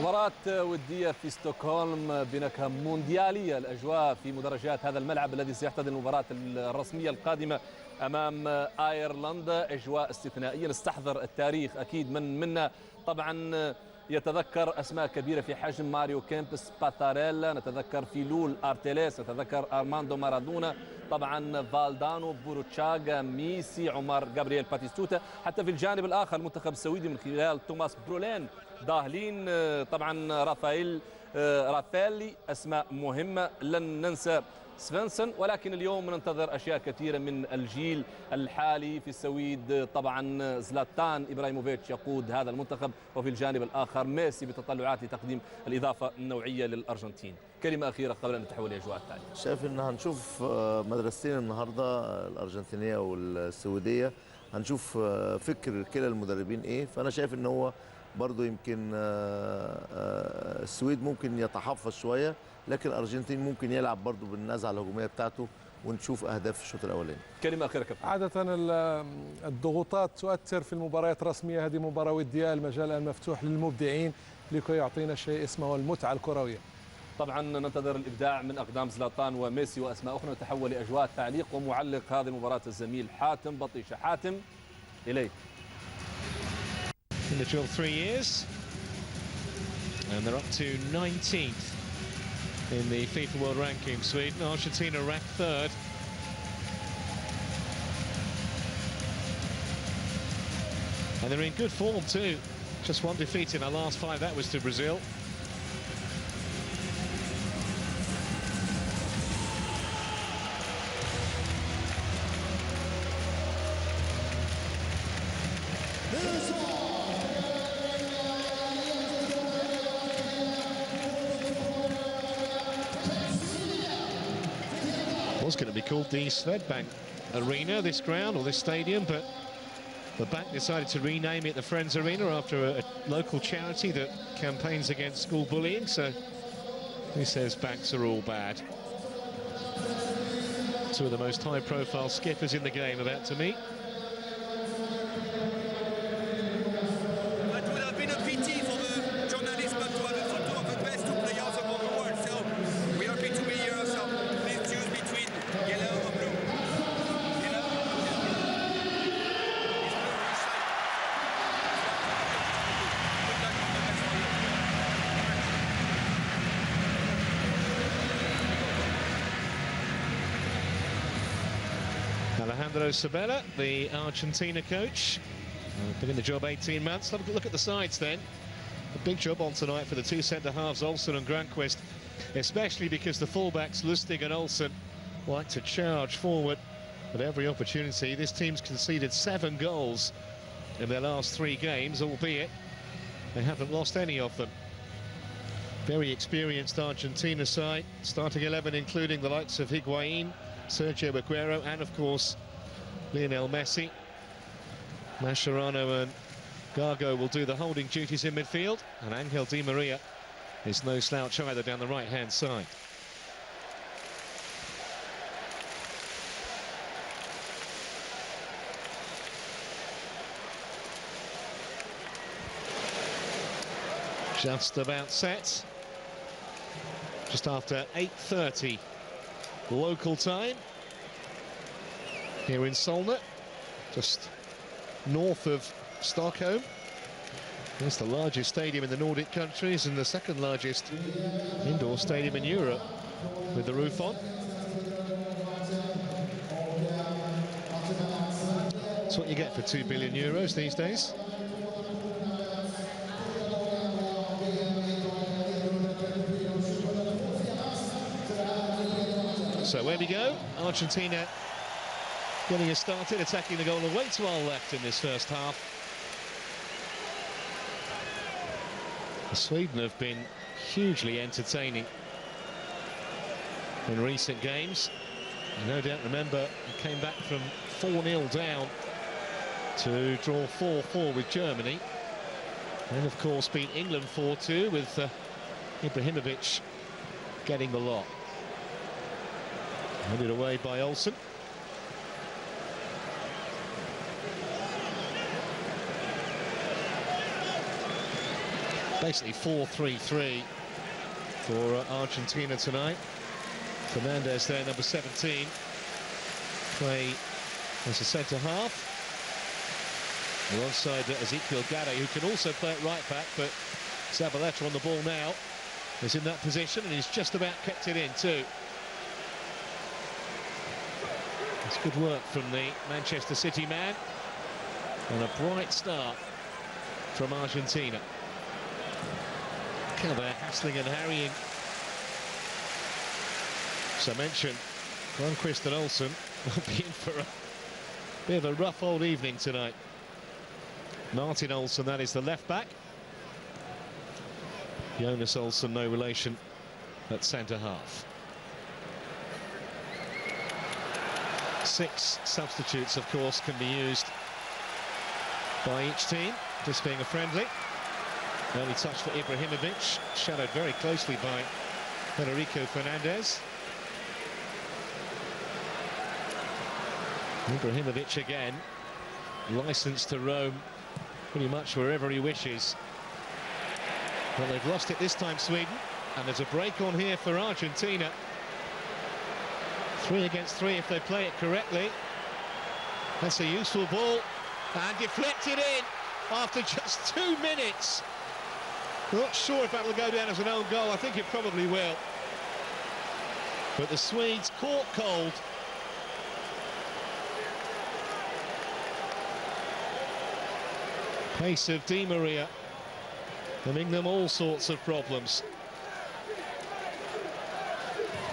مباراة ودية في ستوكهولم بنكهة مونديالية. الأجواء في مدرجات هذا الملعب الذي سيحتضن المباراة الرسمية القادمة أمام أيرلندا أجواء استثنائية. نستحضر التاريخ أكيد من منا طبعا يتذكر أسماء كبيرة في حجم ماريو كيمبس باتاريلا، نتذكر فيلول أرتيليس، نتذكر أرماندو مارادونا، طبعا فالدانو، بوروتشاغا، ميسي، عمر جابرييل باتيستوتا. حتى في الجانب الآخر المنتخب السويدي من خلال توماس برولين، داهلين، طبعا رافائيلي، أسماء مهمة. لن ننسى سفنسن، ولكن اليوم ننتظر أشياء كثيرة من الجيل الحالي في السويد. طبعا زلاتان إبراهيموفيتش يقود هذا المنتخب، وفي الجانب الآخر ميسي بتطلعات لتقديم الإضافة النوعية للأرجنتين. كلمة أخيرة قبل أن نتحول لأجواء الثانية. شايف إن هنشوف مدرستين النهاردة، الأرجنتينية والسويدية. هنشوف فكر كلا المدربين إيه. فأنا شايف إن هو برضو يمكن السويد ممكن يتحفظ شوية، لكن الأرجنتين ممكن يلعب برضو بالنزعة الهجومية بتاعته ونشوف أهداف في الشوط الأولاني. كلمة أخيرة كابتن. عادة الضغوطات تؤثر في المباريات الرسمية، هذه مباراة ودية، المجال المفتوح للمبدعين لكي يعطينا شيء اسمه المتعة الكروية. طبعا ننتظر الإبداع من أقدام زلاتان وميسي وأسماء أخرى. نتحول لأجواء التعليق ومعلق هذه المباراة الزميل حاتم بطيشة. حاتم إليك. In the drill 3 years, and they're up to 19th in the FIFA World Ranking. Sweden, Argentina ranked 3rd. And they're in good form too. Just one defeat in our last 5, that was to Brazil. Was going to be called the Swedbank Arena, this ground or this stadium, but the bank decided to rename it the Friends Arena after a local charity that campaigns against school bullying. So he says banks are all bad. Two of the most high-profile skippers in the game about to meet. Zabaleta, the Argentina coach, been in the job 18 months. Have a look at the sides then. A big job on tonight for the two centre-halves, Olsen and Granqvist, especially because the fullbacks, Lustig and Olsen, like to charge forward at every opportunity. This team's conceded 7 goals in their last 3 games, albeit they haven't lost any of them. Very experienced Argentina side, starting 11 including the likes of Higuaín, Sergio, Agüero, and of course Lionel Messi. Mascherano and Gago will do the holding duties in midfield, and Angel Di Maria is no slouch either down the right-hand side. Just about set. Just after 8:30 local time here in Solna, just north of Stockholm. It's the largest stadium in the Nordic countries and the second largest indoor stadium in Europe with the roof on. That's what you get for €2 billion these days. So where we go, Argentina getting us started, attacking the goal away to our left in this first half. Sweden have been hugely entertaining in recent games. You no doubt remember, he came back from 4-0 down to draw 4-4 with Germany. And of course beat England 4-2 with Ibrahimovic getting the lot. Handed away by Olsen. basically 4-3-3 for Argentina tonight. Fernández there, number 17, play as a centre-half. Alongside Ezequiel Garay, who can also play at right back, but Zabaleta on the ball now is in that position, and he's just about kept it in too. It's good work from the Manchester City man, and a bright start from Argentina. Look how they're hassling and harrying. As I mentioned, Grönqvist and Olsen will be in for a bit of a rough old evening tonight. Martin Olsen, that is the left back. Jonas Olsen, no relation, at centre half. 6 substitutes, of course, can be used by each team, this being a friendly. Early touch for Ibrahimovic, shadowed very closely by Federico Fernández. Ibrahimovic again, licensed to roam pretty much wherever he wishes. Well, they've lost it this time, Sweden, and there's a break on here for Argentina. 3 against 3 if they play it correctly. That's a useful ball, and deflected in after just 2 minutes. Not sure if that will go down as an own goal. I think it probably will. But the Swedes caught cold. Pace of Di Maria, giving them all sorts of problems.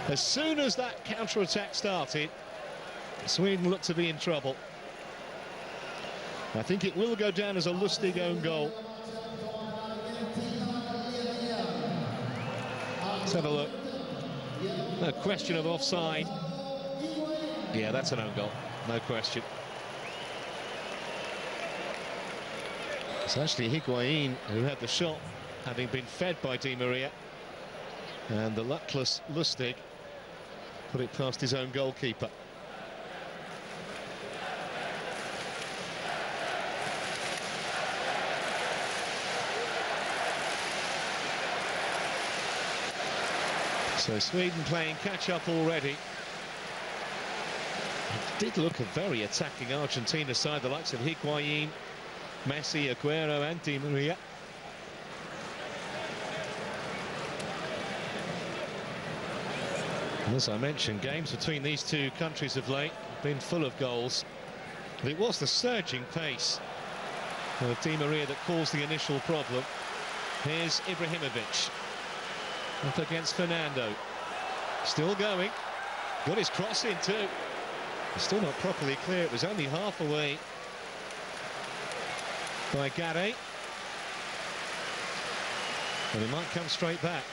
As soon as that counter-attack started, Sweden looked to be in trouble. I think it will go down as a Lustig own goal. Let's have a look. No question of offside. Yeah, that's an own goal, no question. It's actually Higuaín who had the shot, having been fed by Di Maria, and the luckless Lustig put it past his own goalkeeper. So Sweden playing catch-up already. It did look a very attacking Argentina side, the likes of Higuaín, Messi, Agüero and Di Maria. And as I mentioned, games between these two countries of late have been full of goals. But it was the surging pace of Di Maria that caused the initial problem. Here's Ibrahimovic up against Fernando. Still going. Got his cross in too. Still not properly clear. It was only half away by Garay. And it might come straight back.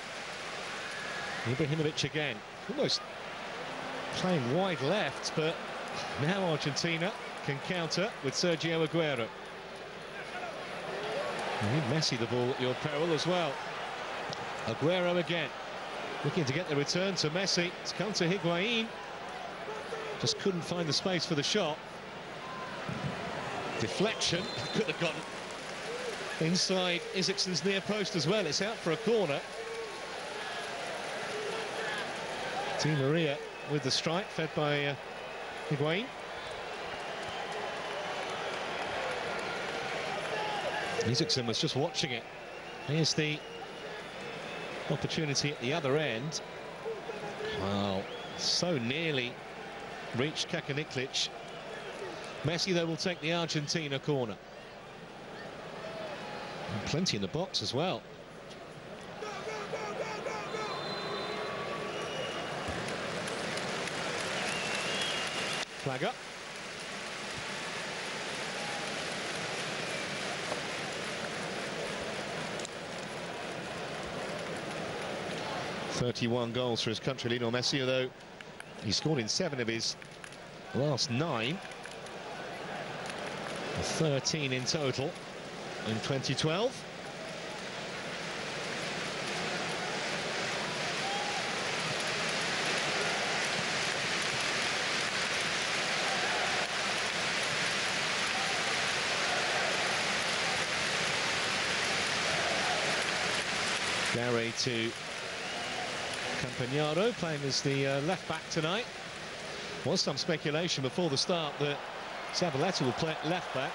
Ibrahimovic again. Almost playing wide left, but now Argentina can counter with Sergio Agüero. You need Messi the ball at your peril as well. Agüero again, looking to get the return to Messi. It's come to Higuaín. Just couldn't find the space for the shot. Deflection, could have gotten inside Isaksen's near post as well. It's out for a corner. Di Maria with the strike, fed by Higuaín. Isaksen was just watching it. Here's the opportunity at the other end. Wow, so nearly reached Kacaniklic. Messi, though, will take the Argentina corner. And plenty in the box as well. Flag up. .31 goals for his country, Lionel Messi, although he scored in 7 of his last 9. 13 in total in 2012. Garay to Campagnaro, playing as the left back tonight. Was some speculation before the start that Zabaleta will play at left back.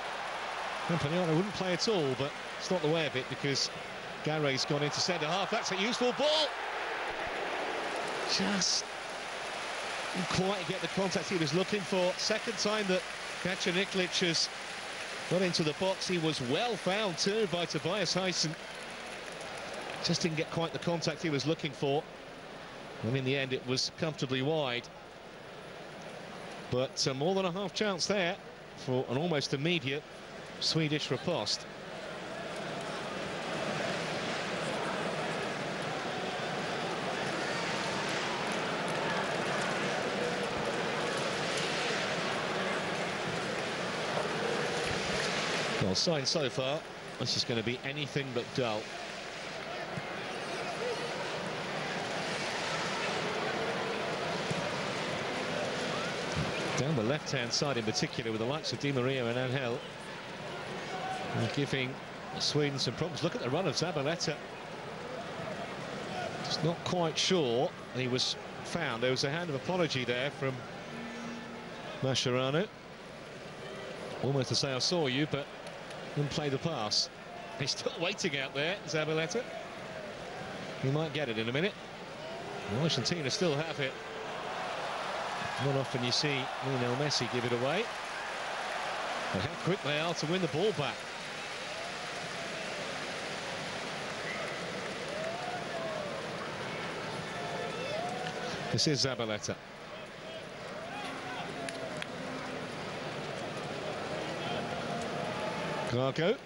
Campagnaro wouldn't play at all, but it's not the way of it because Garay's gone into centre half. That's a useful ball. Just didn't quite get the contact he was looking for. Second time that Kacaniklic has got into the box. He was well found too by Tobias Hysén. Just didn't get quite the contact he was looking for. And in the end, it was comfortably wide. But more than a half chance there for an almost immediate Swedish riposte. Well, sign so far, this is going to be anything but dull. Down the left-hand side in particular, with the likes of Di Maria and Angel, giving Sweden some problems. Look at the run of Zabaleta. Just not quite sure he was found. There was a hand of apology there from Mascherano. Almost to say, I saw you, but didn't play the pass. He's still waiting out there, Zabaleta. He might get it in a minute. Well, Argentina still have it. Not often you see Lionel Messi give it away. But how quick they are to win the ball back. This is Zabaleta. Gago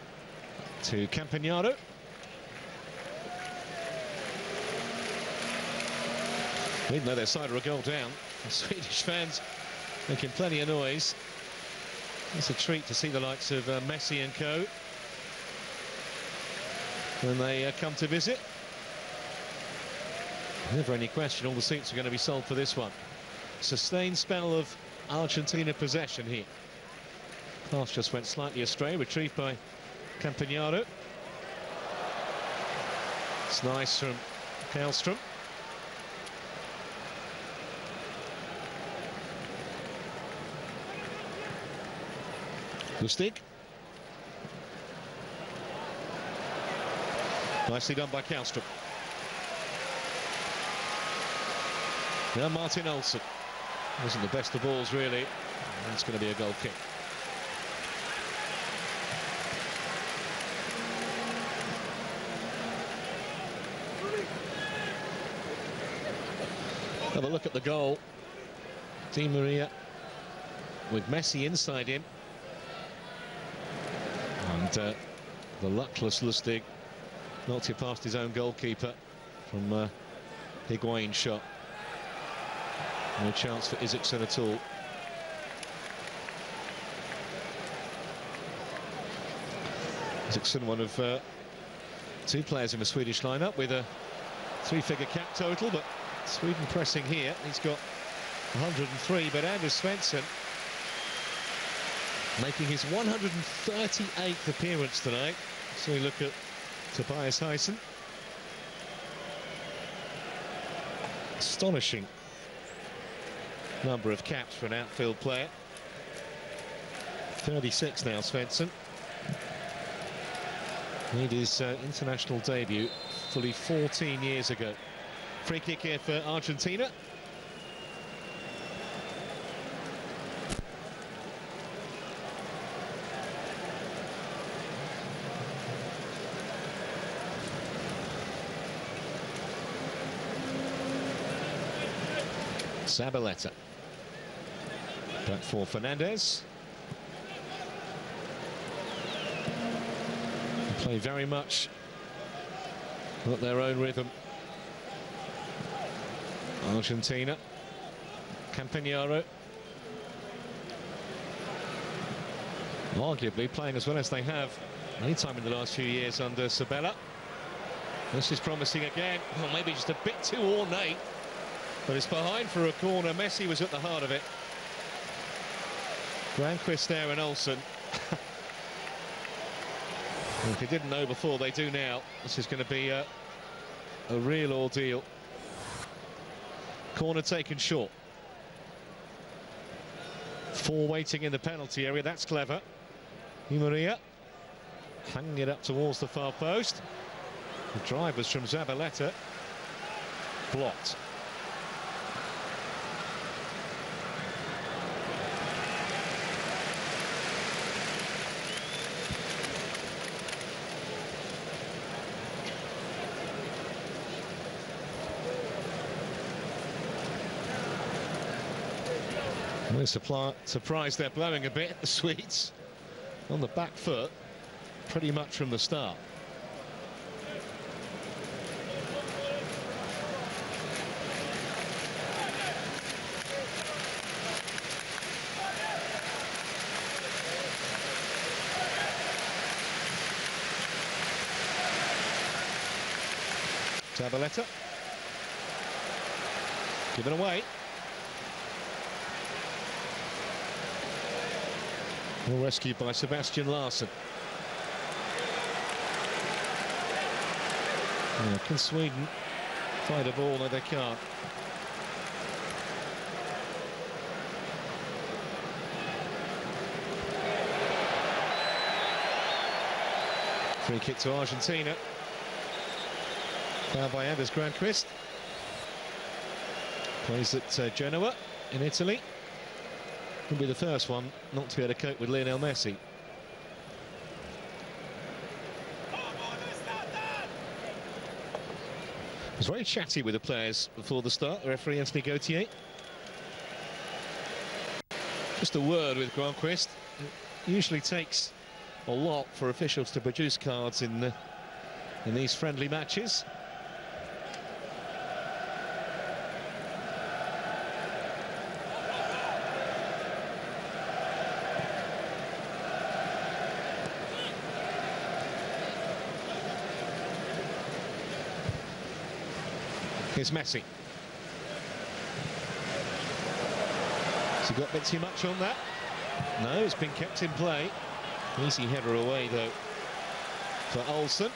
to Campagnaro. Even though their side are a goal down, the Swedish fans making plenty of noise. It's a treat to see the likes of Messi and co when they come to visit. Never any question, all the seats are going to be sold for this one. Sustained spell of Argentina possession here. Pass just went slightly astray, retrieved by Campagnaro. It's nice from Hellstrom. Lustig. Nicely done by Hellstrom. Now Martin Olsen. Wasn't the best of balls, really. It's going to be a goal kick. Have a look at the goal. Di Maria with Messi inside him. And the luckless Lustig knocked it past his own goalkeeper from Higuaín shot. No chance for Ezequiel at all. Ezequiel, one of two players in the Swedish lineup with a three-figure cap total, but Sweden pressing here. He's got 103, but Anders Svensson making his 138th appearance tonight. So we look at Tobias Hysén. Astonishing number of caps for an outfield player. 36 now, Svensson. Made his international debut fully 14 years ago. Free kick here for Argentina. Zabaleta. Back for Fernández. They play very much at their own rhythm. Argentina. Campagnaro. Arguably playing as well as they have any time in the last few years under Sabella. This is promising again. Well, maybe just a bit too ornate. But it's behind for a corner. Messi was at the heart of it. Granqvist there and Olsen. If they didn't know before, they do now. This is going to be a real ordeal. Corner taken short. 4 waiting in the penalty area. That's clever. María hanging it up towards the far post. The drive was from Zabaleta. Blocked. We're surprised they're blowing a bit, the Swedes, on the back foot, pretty much from the start. Zabaleta. Given away. Well rescued by Sebastian Larsson. Yeah, can Sweden fight a ball? No, they can't. Free kick to Argentina. Foul by Anders Granqvist. Plays at Genoa in Italy. Will be the first one not to be able to cope with Lionel Messi. He was very chatty with the players before the start, the referee Antony Gautier. Just a word with Granqvist. It usually takes a lot for officials to produce cards in these friendly matches. Here's Messi. Has he got a bit too much on that? No, it's been kept in play. Easy header away, though, for Olsen.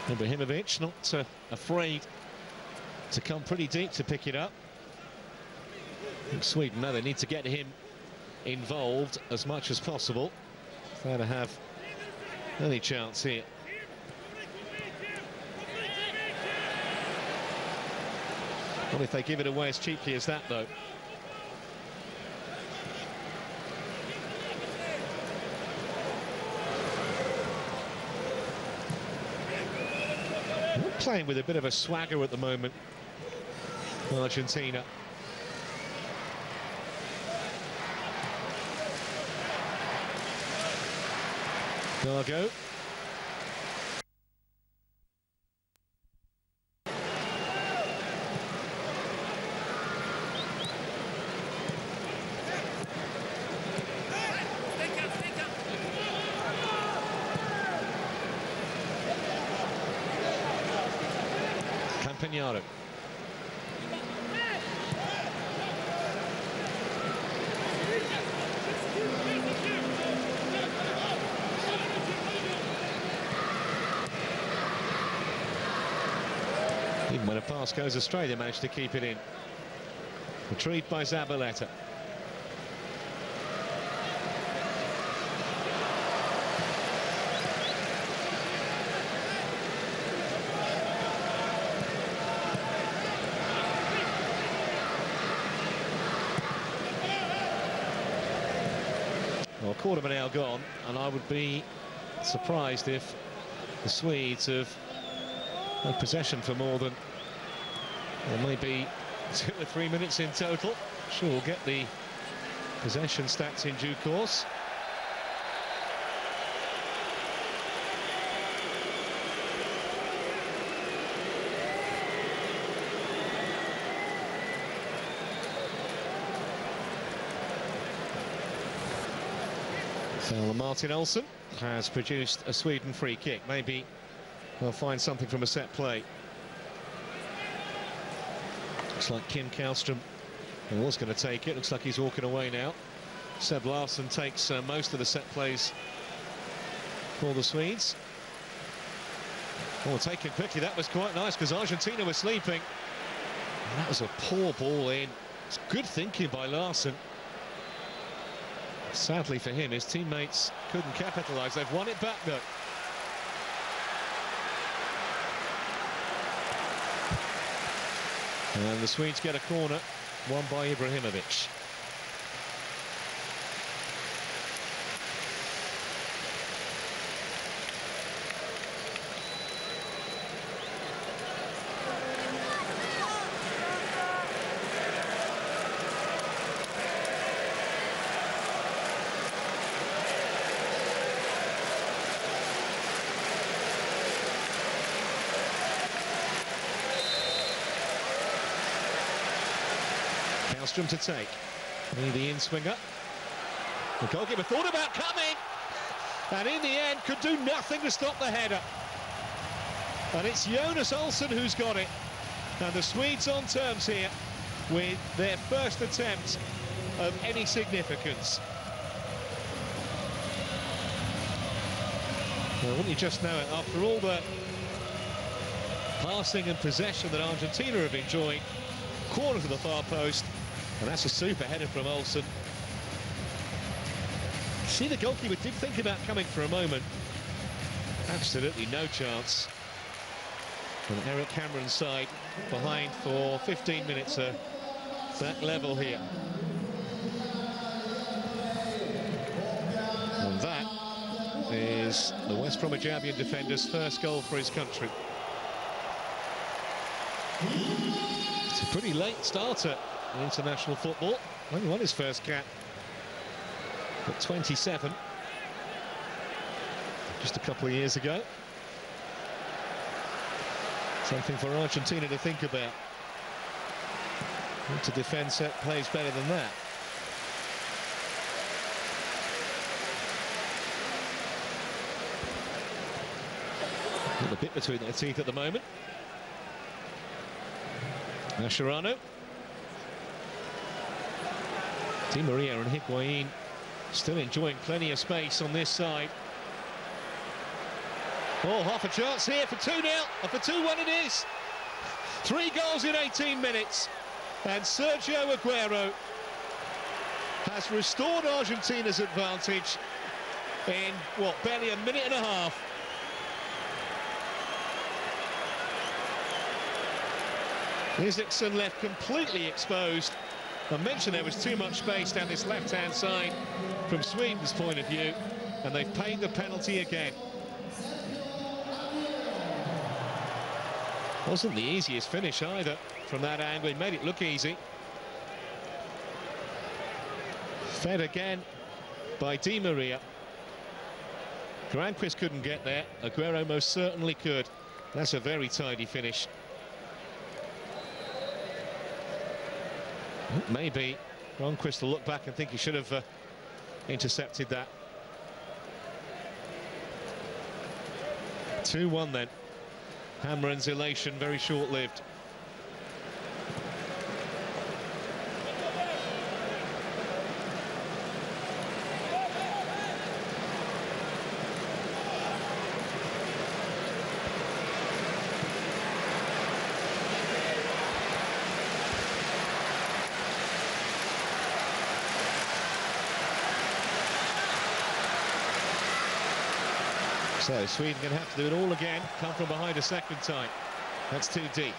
Ibrahimovic not afraid to come pretty deep to pick it up. I think Sweden, no, they need to get him involved as much as possible if they're to have any chance here. What if they give it away as cheaply as that, though? They're playing with a bit of a swagger at the moment, Argentina. Gago. Campagnaro. Even when a pass goes astray, they managed to keep it in. Retrieved by Zabaleta. Well, a quarter of an hour gone, and I would be surprised if the Swedes have had possession for more than, or maybe 2 or 3 minutes in total. Sure, we'll get the possession stats in due course. Well, Martin Olsen has produced a Sweden free kick. Maybe they'll find something from a set play. Looks like Kim Kallström was going to take it. Looks like he's walking away now. Seb Larsson takes most of the set plays for the Swedes. Oh, taken quickly. That was quite nice because Argentina was sleeping. And that was a poor ball in. It's good thinking by Larsson. Sadly for him, his teammates couldn't capitalise. They've won it back though. And the Swedes get a corner, won by Ibrahimovic. To take the in-swinger. The goalkeeper thought about coming, and in the end could do nothing to stop the header. And it's Jonas Olsson who's got it, and the Swedes on terms here with their first attempt of any significance. Well, wouldn't you just know it, after all the passing and possession that Argentina have enjoyed, corner to the far post. And that's a super header from Olsson. See, the goalkeeper did think about coming for a moment. Absolutely no chance. And Eric Cameron's side behind for 15 minutes that level here. And that is the West Bromwich Albion defender's first goal for his country. It's a pretty late starter in international football. Only won his first cap at 27, just a couple of years ago. Something for Argentina to think about. Need to defend set plays better than that. A little bit between their teeth at the moment. Mascherano. María and Higuaín still enjoying plenty of space on this side. Oh, half a chance here for 2-0, or for 2-1 it is. 3 goals in 18 minutes, and Sergio Agüero has restored Argentina's advantage in, what, barely a minute and a half. Ezequiel left completely exposed. I mentioned there was too much space down this left-hand side from Sweden's point of view, and they've paid the penalty again. Wasn't the easiest finish either from that angle. He made it look easy. Fed again by Di Maria. Granquist couldn't get there. Agüero most certainly could. That's a very tidy finish. Maybe Granquist will look back and think he should have intercepted that. 2-1 then. Hamren's elation very short-lived. So Sweden going to have to do it all again, come from behind a second time. That's too deep.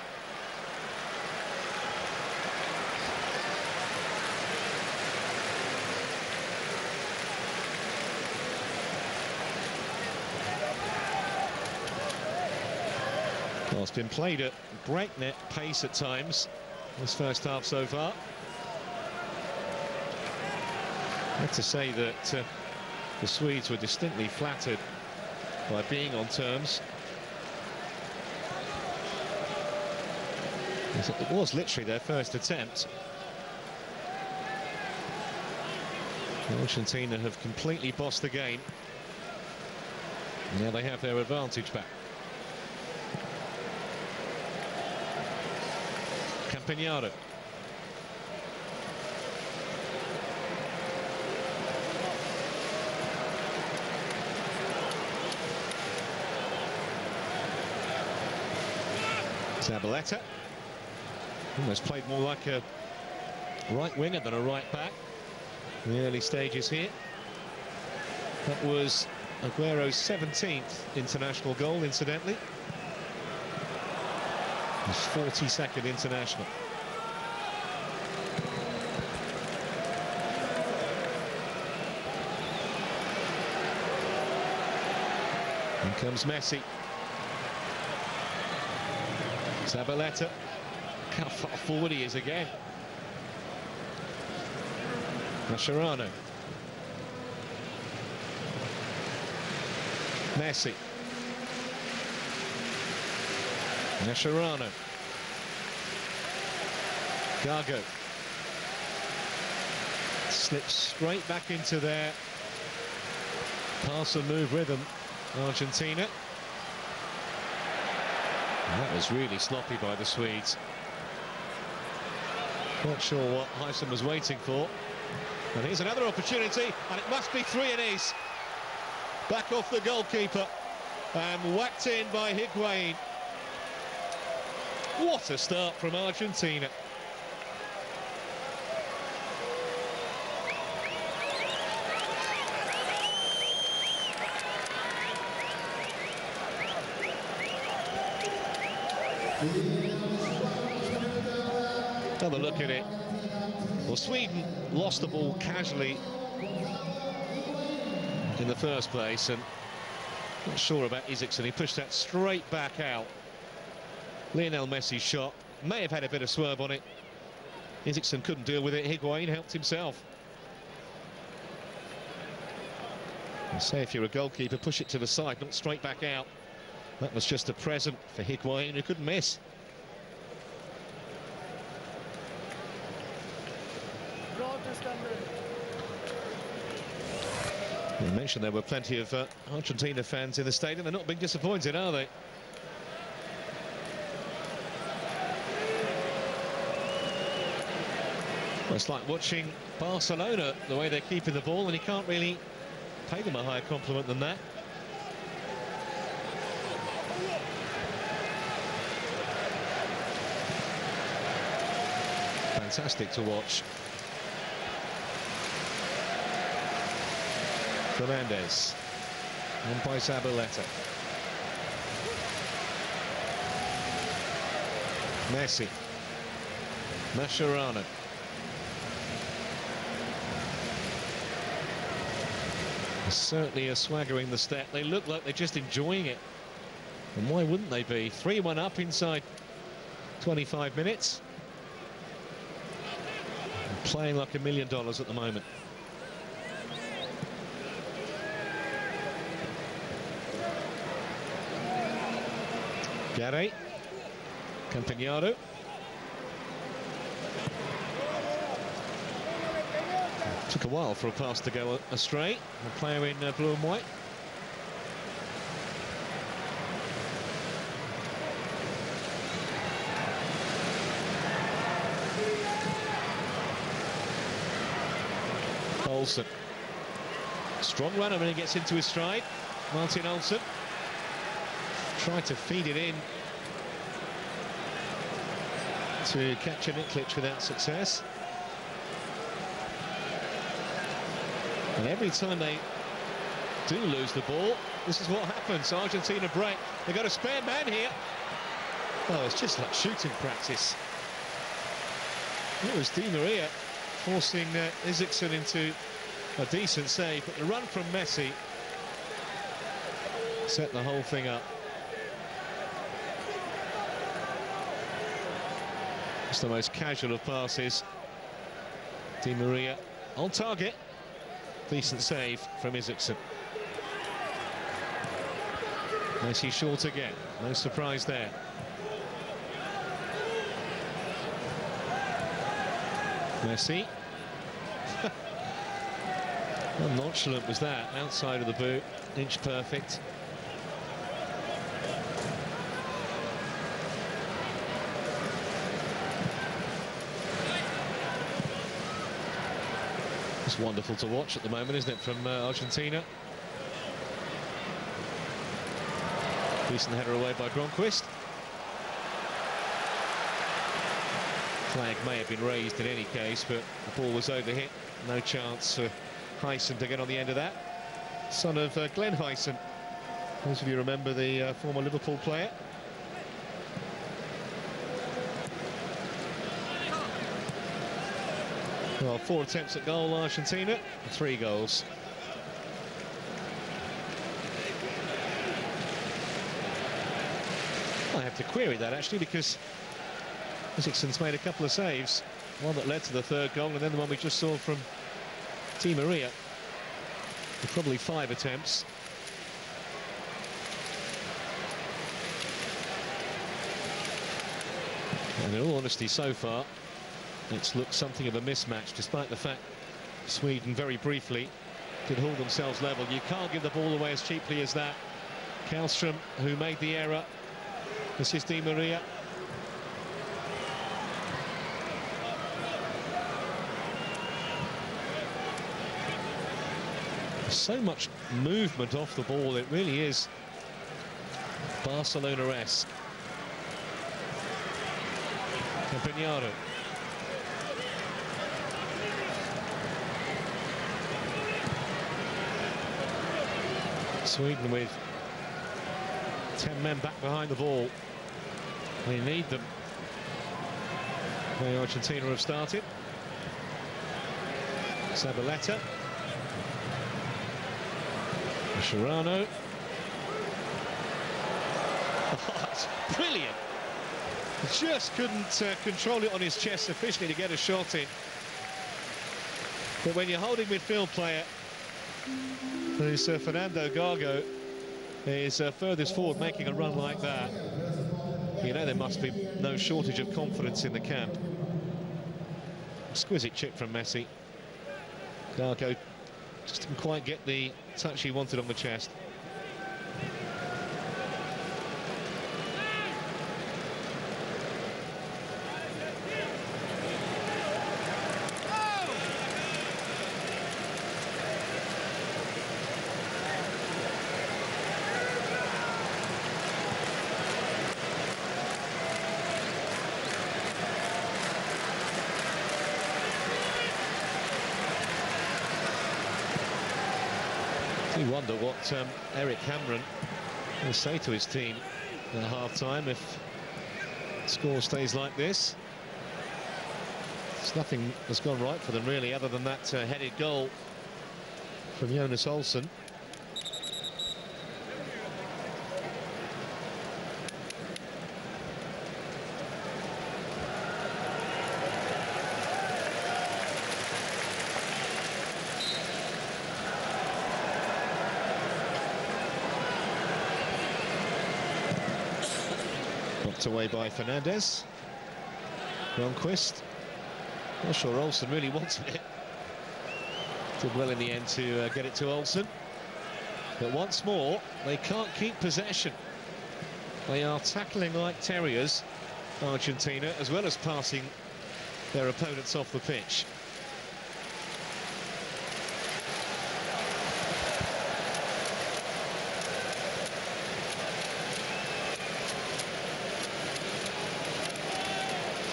Well, it's been played at breakneck pace at times, this first half so far. I have to say that the Swedes were distinctly flattered by being on terms. It was literally their first attempt. Argentina have completely bossed the game. Now they have their advantage back. Campagnaro. Zabaleta almost played more like a right winger than a right back in the early stages here. That was Agüero's 17th international goal, incidentally. His 42nd international. Here comes Messi. Zabaleta. How far forward he is again. Mascherano. Messi. Mascherano. Gago. Slips straight back into their pass and move rhythm, Argentina. And that was really sloppy by the Swedes. Not sure what Hysam was waiting for. And here's another opportunity, and it must be 3 it is. Back off the goalkeeper and whacked in by Higuaín. What a start from Argentina. Another look at it. Well, Sweden lost the ball casually in the first place, and not sure about Ezequiel. He pushed that straight back out. Lionel Messi's shot may have had a bit of swerve on it. Ezequiel couldn't deal with it. Higuaín helped himself. I say, if you're a goalkeeper, push it to the side, not straight back out. That was just a present for Higuaín, who couldn't miss. You mentioned there were plenty of Argentina fans in the stadium. They're not being disappointed, are they? Well, it's like watching Barcelona, the way they're keeping the ball, and you can't really pay them a higher compliment than that. Fantastic to watch. Fernández, on by Zabaleta. Messi. Mascherano. Certainly a swaggering the step. They look like they're just enjoying it. And why wouldn't they be? 3-1 up inside 25 minutes. And playing like $1 million at the moment. Garay, Campagnaro. Took a while for a pass to go astray. A player in blue and white. Olsen. Strong runner when he gets into his stride. Martin Olsen. Tried to feed it in to catch a Niklic without success. And every time they do lose the ball, this is what happens. Argentina break. They've got a spare man here. Oh, it's just like shooting practice. It was Di Maria forcing Ezequiel into a decent save, but the run from Messi set the whole thing up. It's the most casual of passes. Di Maria on target. Decent save from Ezequiel. Messi short again. No surprise there. Messi. How nonchalant was that? Outside of the boot. Inch perfect. It's wonderful to watch at the moment, isn't it, from Argentina? Decent header away by Gronquist. flag may have been raised in any case, but the ball was overhit. No chance for Hyson to get on the end of that. Son of Glenn Hyson. Those of you remember the former Liverpool player. Well, 4 attempts at goal, Argentina, 3 goals. I have to query that actually, because Isaacsson's made a couple of saves, one that led to the 3rd goal and then the one we just saw from Di Maria, with probably 5 attempts. And in all honesty, so far it's looked something of a mismatch, despite the fact Sweden very briefly did hold themselves level. You can't give the ball away as cheaply as that. Karlström, who made the error. This is Di Maria. So much movement off the ball, it really is Barcelona-esque. Campagnaro. Sweden with 10 men back behind the ball. They need them. The Argentina have started. Zabaleta. Mascherano. Oh, it's brilliant. Just couldn't control it on his chest sufficiently to get a shot in. But when you're holding midfield player, who's Fernando, Gago is furthest forward making a run like that, you know there must be no shortage of confidence in the camp. Exquisite chip from Messi. Gago just didn't quite get the touch he wanted on the chest. You wonder what Eric Cameron will say to his team at half-time if the score stays like this. There's nothing has gone right for them really, other than that headed goal from Jonas Olsson. Away by Fernández. Gronquist. Not sure Olsson really wanted it. Did well in the end to get it to Olsson. But once more, they can't keep possession. They are tackling like terriers, Argentina, as well as passing their opponents off the pitch.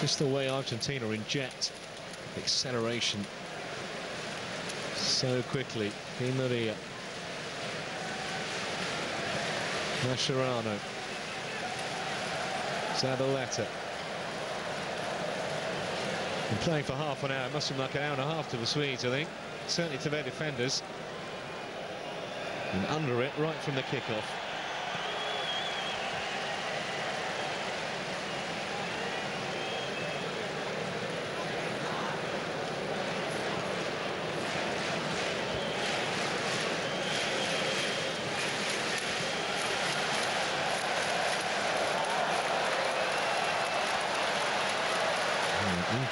Just the way Argentina inject acceleration so quickly. Di Maria. Mascherano. Zabaleta. Been playing for half an hour. It must seem like an hour and a half to the Swedes, I think. Certainly to their defenders. And under it right from the kickoff.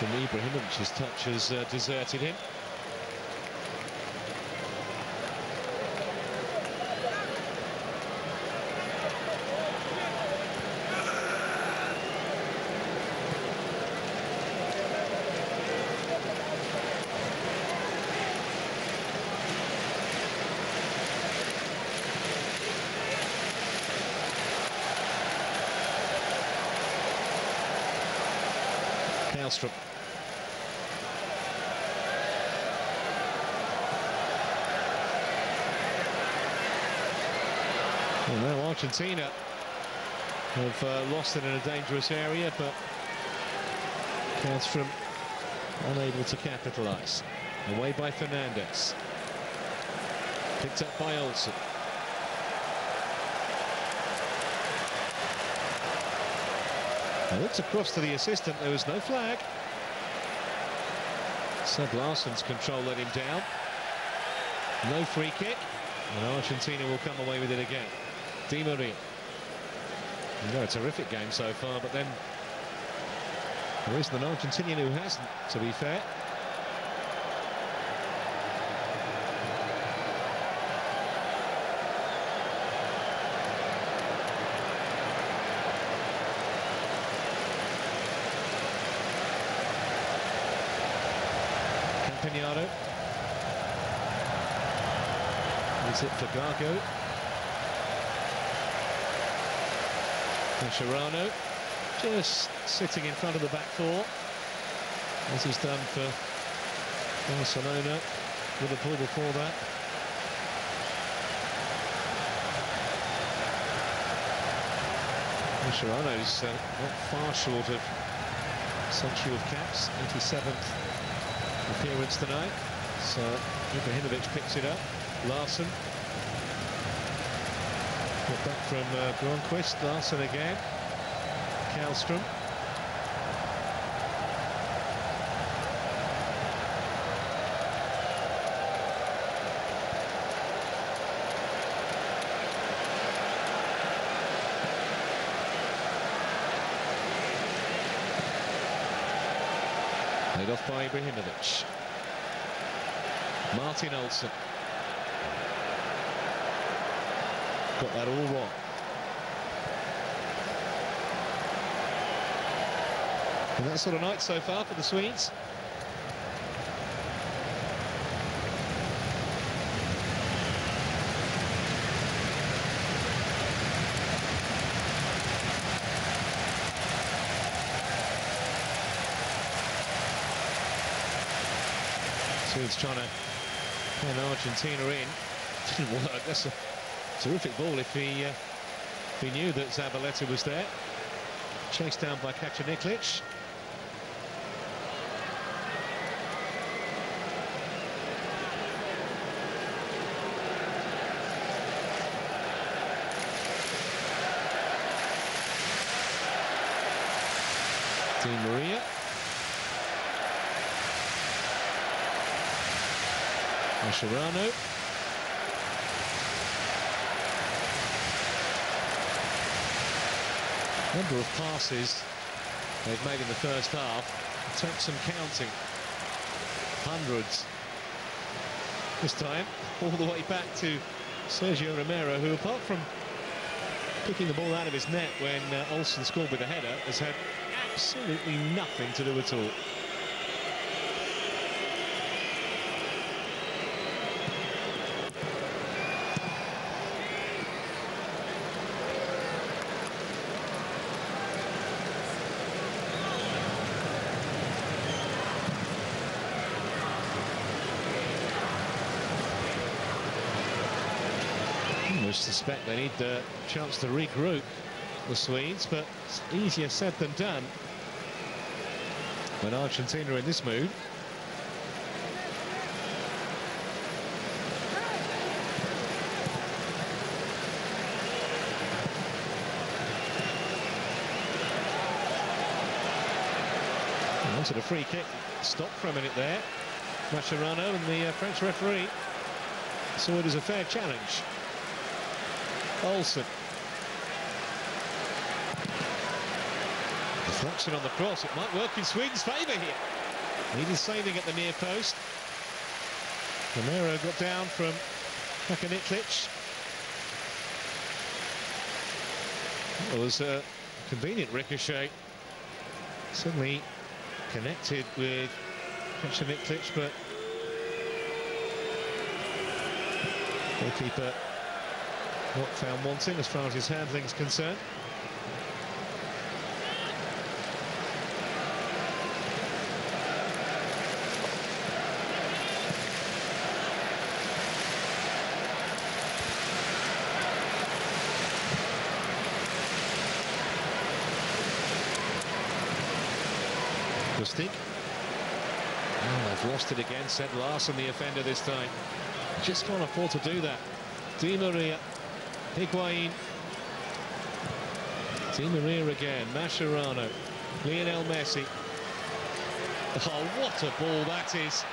Ibrahimovic's touch has deserted him. Kallström. Well, now Argentina have lost it in a dangerous area, but Kallström unable to capitalise. Away by Fernández. Picked up by Olsen. I looked across to the assistant, there was no flag. Seb Larsson's control let him down. No free kick, and Argentina will come away with it again. Di Maria. He's got a terrific game so far, but then there isn't an Argentinian who hasn't, to be fair. Campagnaro. Is it for Gago? Mascherano just sitting in front of the back four, as he's done for Barcelona, Liverpool before that. Mascherano's not far short of century of caps, 87th appearance tonight. So Ibrahimovic picks it up. Larsson. Got back from Gronquist. Larsson again. Kallström. Laid off by Ibrahimovic. Martin Olsen. Got that all wrong. And that sort of night so far for the Swedes. Swedes trying to pen Argentina in. Didn't work. That's a terrific ball if he knew that Zabaleta was there. Chased down by Kacaniklic. Di Maria. Mascherano. Number of passes they've made in the first half. It took some counting. Hundreds. This time, all the way back to Sergio Romero, who, apart from picking the ball out of his net when Olsen scored with a header, has had absolutely nothing to do at all. I suspect they need the chance to regroup, the Swedes, but it's easier said than done when Argentina are in this mood. And onto the free kick, stopped for a minute there. Mascherano and the French referee saw it as a fair challenge. Olsen. Deflection on the cross. It might work in Sweden's favour here. Needed saving at the near post. Romero got down from Kacaniklic. That was a convenient ricochet. Suddenly connected with Kacaniklic, but goalkeeper not found wanting as far as his handling is concerned. Lustig. Oh, they've lost it again. Said Larson, the offender this time. Just can't afford to do that. Di Maria, Higuaín. Di Maria again, Mascherano, Lionel Messi. Oh, what a ball that is.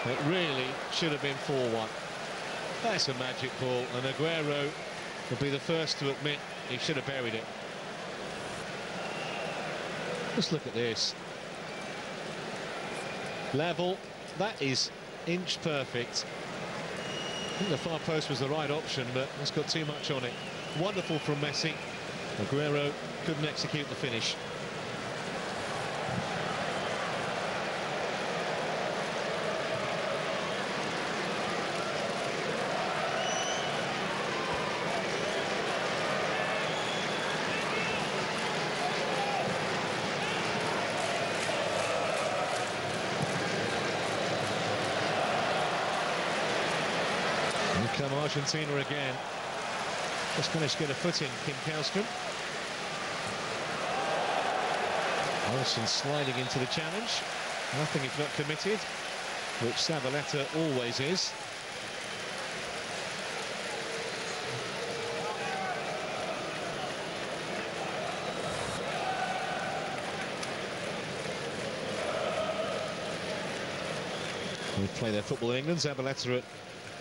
It really should have been 4-1. That's a magic ball, and Agüero will be the first to admit he should have buried it. Just look at this. Level, that is inch perfect. I think the far post was the right option, but it's got too much on it. Wonderful from Messi. Agüero couldn't execute the finish. Come Argentina again. Just managed to get a foot in, Kim Kallström. Olsen sliding into the challenge. Nothing if not committed, which Zabaleta always is. We play their football in England. Zabaleta at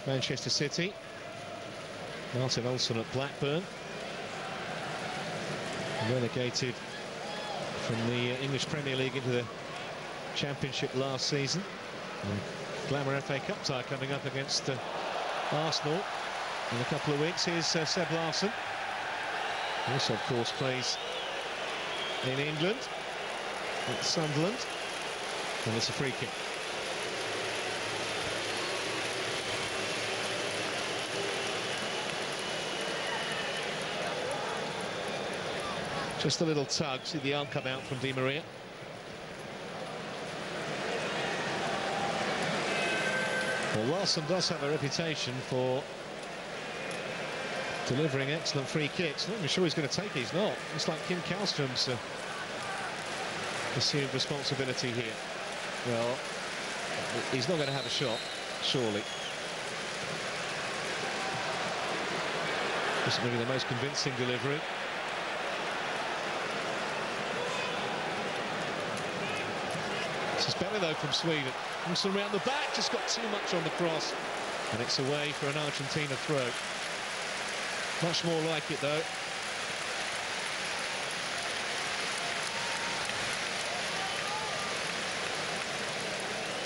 Manchester City. Martin Olsen at Blackburn. Relegated from the English Premier League into the Championship last season. Glamour FA Cup tie coming up against Arsenal in a couple of weeks. Here's Seb Larsson. Also, of course, plays in England at Sunderland. And it's a free kick. Just a little tug, see the arm come out from Di Maria. Well, Larsson does have a reputation for delivering excellent free kicks. I'm not even sure he's going to take it, he's not. It's like Kim Kallström's assumed responsibility here. Well, he's not going to have a shot, surely. This is maybe the most convincing delivery. This is better though from Sweden. Olsen around the back, just got too much on the cross, and it's away for an Argentina throw. Much more like it though.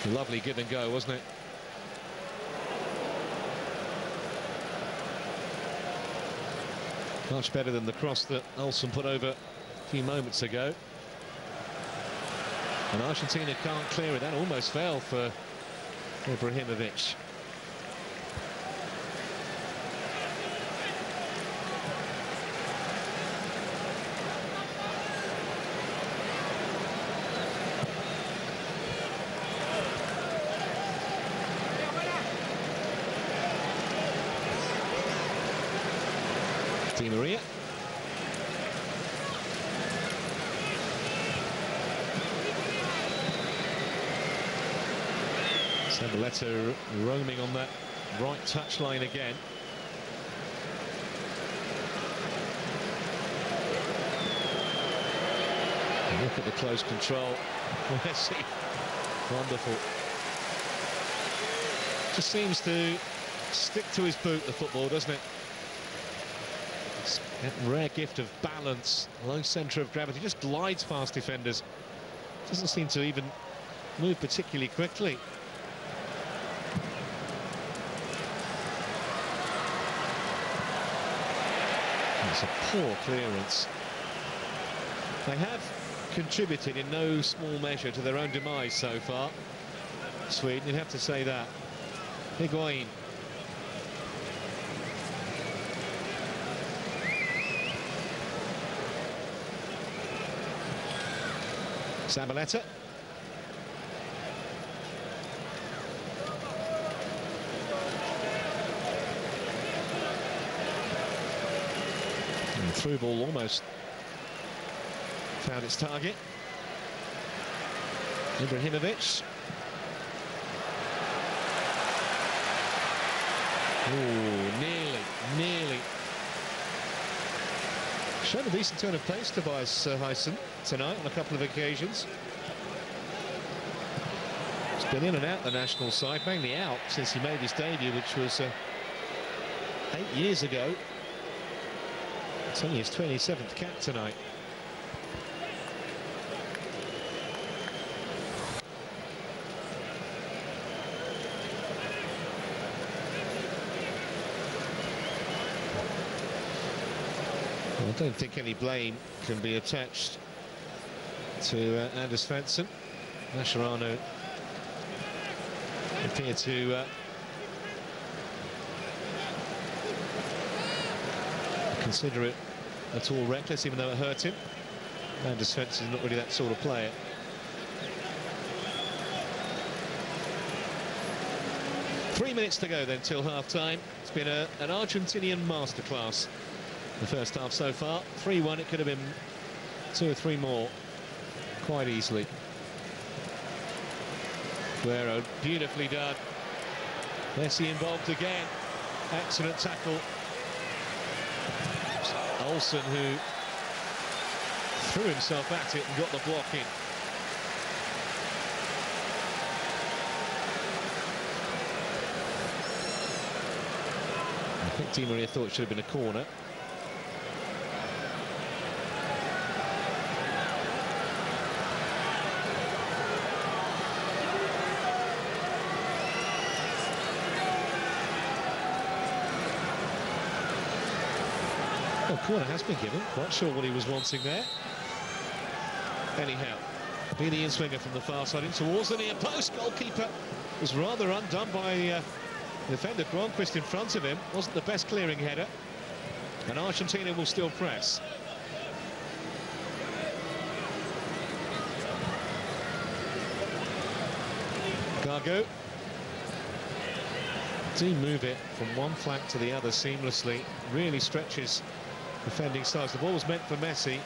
A lovely give and go, wasn't it? Much better than the cross that Olsen put over a few moments ago. And Argentina can't clear it. That almost fell for Ibrahimovic. Di Maria. Zabaleta roaming on that right touchline again. And look at the close control. Messi, wonderful. Just seems to stick to his boot, the football, doesn't it? That rare gift of balance, low centre of gravity, just glides past defenders. Doesn't seem to even move particularly quickly. It's a poor clearance. They have contributed in no small measure to their own demise so far. Sweden, you'd have to say that. Higuaín. Zabaleta. And the through ball almost found its target. Ibrahimovic. Oh, nearly. Shown a decent turn of pace, Tobias Hysson, tonight on a couple of occasions. He's been in and out the national side, mainly out since he made his debut, which was 8 years ago. It's only his 27th cap tonight. I don't think any blame can be attached to Anders Svensson. Mascherano appeared to consider it at all reckless, even though it hurt him. Anders Svensson is not really that sort of player. Three minutes to go then till half-time. It's been an Argentinian masterclass. The first half so far, 3-1. It could have been 2 or 3 more quite easily. Agüero, beautifully done. Messi involved again. Excellent tackle. Olsen, who threw himself at it and got the block in. I think Di Maria thought it should have been a corner. Corner has been given. Quite sure what he was wanting there. Anyhow, be the in-swinger from the far side in towards the near post. Goalkeeper was rather undone by defender Granquist in front of him. Wasn't the best clearing header. And Argentina will still press. Gago. Do move it from one flank to the other seamlessly. Really stretches defending styles. The ball was meant for Messi. It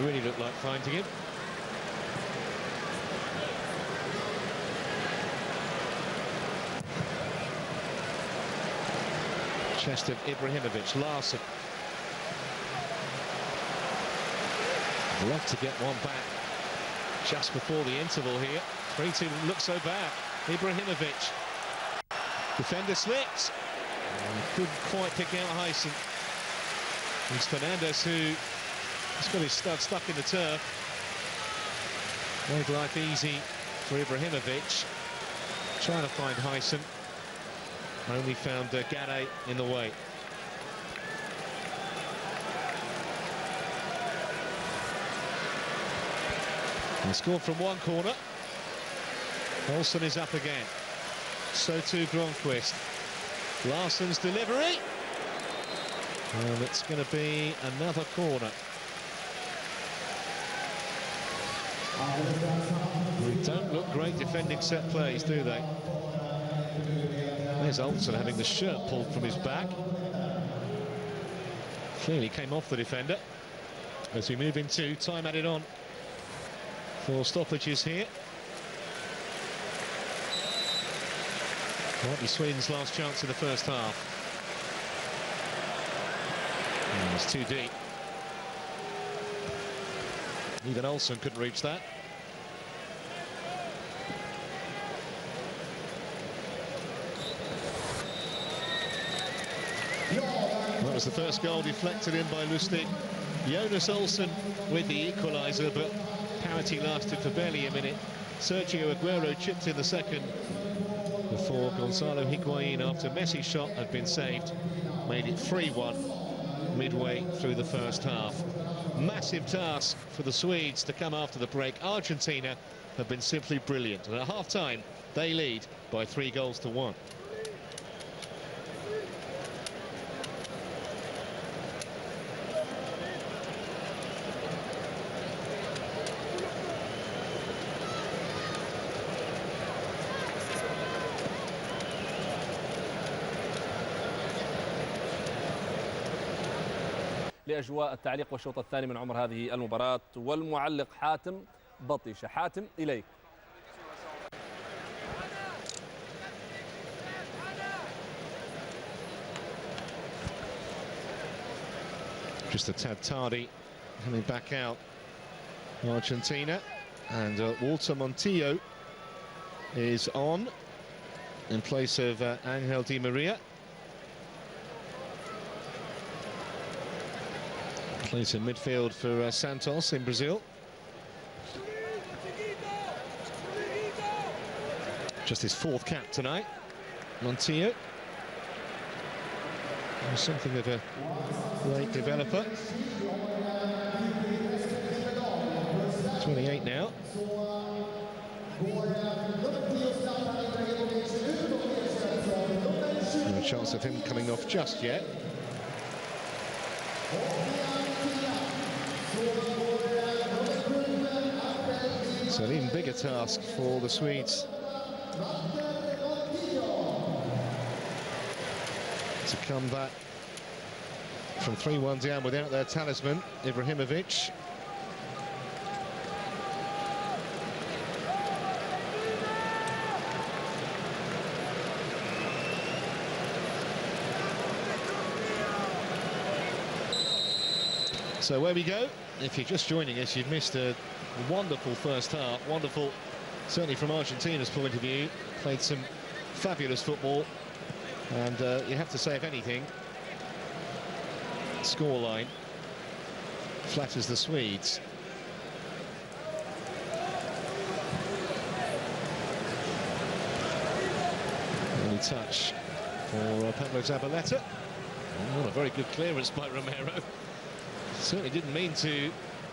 really looked like finding him. Chest of Ibrahimovic. Larson. Love to get one back just before the interval here. 3-2 didn't look so bad. Ibrahimovic. Defender slipped. Couldn't quite pick out Hysson. It's Fernandez who has got his stud stuck in the turf. Made life easy for Ibrahimovic. Trying to find Hysson. Only found Garay in the way. He scored from one corner. Olsen is up again. So too Granquist. Larsson's delivery. And it's going to be another corner. They don't look great defending set plays, do they? There's Olsen having the shirt pulled from his back. Clearly came off the defender. As we move into time added on for stoppages here. Might be Sweden's last chance in the first half. It's too deep. Even Olsen couldn't reach that. That was the first goal deflected in by Lustig. Jonas Olsen with the equaliser, but parity lasted for barely a minute. Sergio Agüero chipped in the second before Gonzalo Higuaín, after Messi's shot had been saved, made it 3-1 midway through the first half. Massive task for the Swedes to come after the break. Argentina have been simply brilliant, and at half-time they lead by 3-1. لأجواء التعليق والشوط الثاني من عمر هذه المباراة، والمعلق حاتم بطيشة. حاتم إليك. Just a tad tardy coming back out, Argentina, and Walter Montillo is on in place of Angel Di Maria. Plays in midfield for Santos in Brazil. Just his 4th cap tonight, Montillo. Something of a late developer. 28 now. No chance of him coming off just yet. So an even bigger task for the Swedes to come back from 3-1 down without their talisman, Ibrahimovic. So where we go, if you're just joining us, you've missed a wonderful first half. Wonderful, certainly from Argentina's point of view. Played some fabulous football. And you have to say, if anything, scoreline flatters the Swedes. Early touch for Pablo Zabaleta. Oh, a very good clearance by Romero. Certainly didn't mean to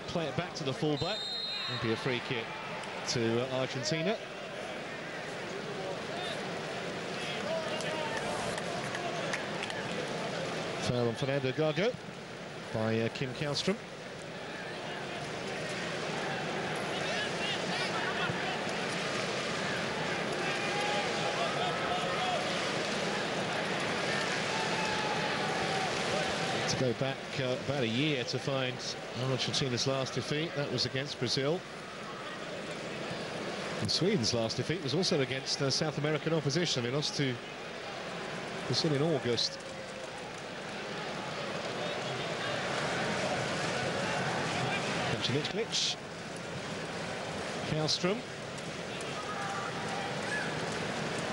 play it back to the fullback. It'll be a free kick to Argentina. Foul on Fernando Gago by Kim Kallström. To go back about a year to find Argentina's last defeat, that was against Brazil. And Sweden's last defeat was also against South American opposition. They lost to Brazil in August. Mitchlich, Kallström,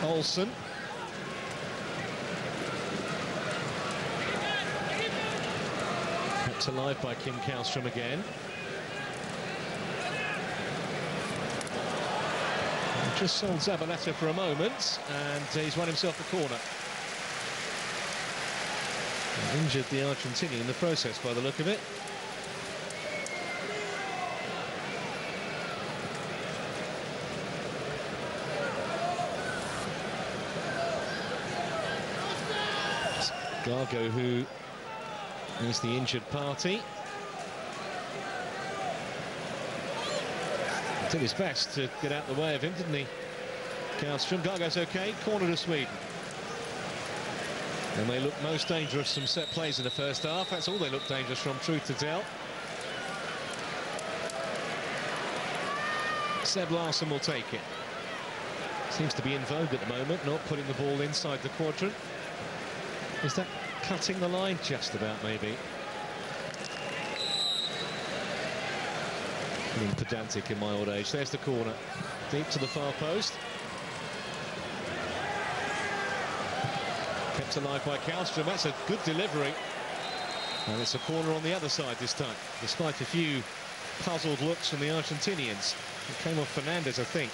Olsen, kept alive by Kim Kallström again. Just sold Zabaleta for a moment, and he's won himself a corner. And injured the Argentinian in the process, by the look of it. Gago, who is the injured party, did his best to get out the way of him, didn't he? Kallström. Gago's okay. Corner to Sweden. And they look most dangerous from set plays in the first half. That's all they look dangerous from, truth to tell. Seb Larsson will take it. Seems to be in vogue at the moment, not putting the ball inside the quadrant. Is that cutting the line? Just about, maybe. Being pedantic in my old age. There's the corner. Deep to the far post. Kept alive by Kallström. That's a good delivery. And it's a corner on the other side this time, despite a few puzzled looks from the Argentinians. It came off Fernández, I think.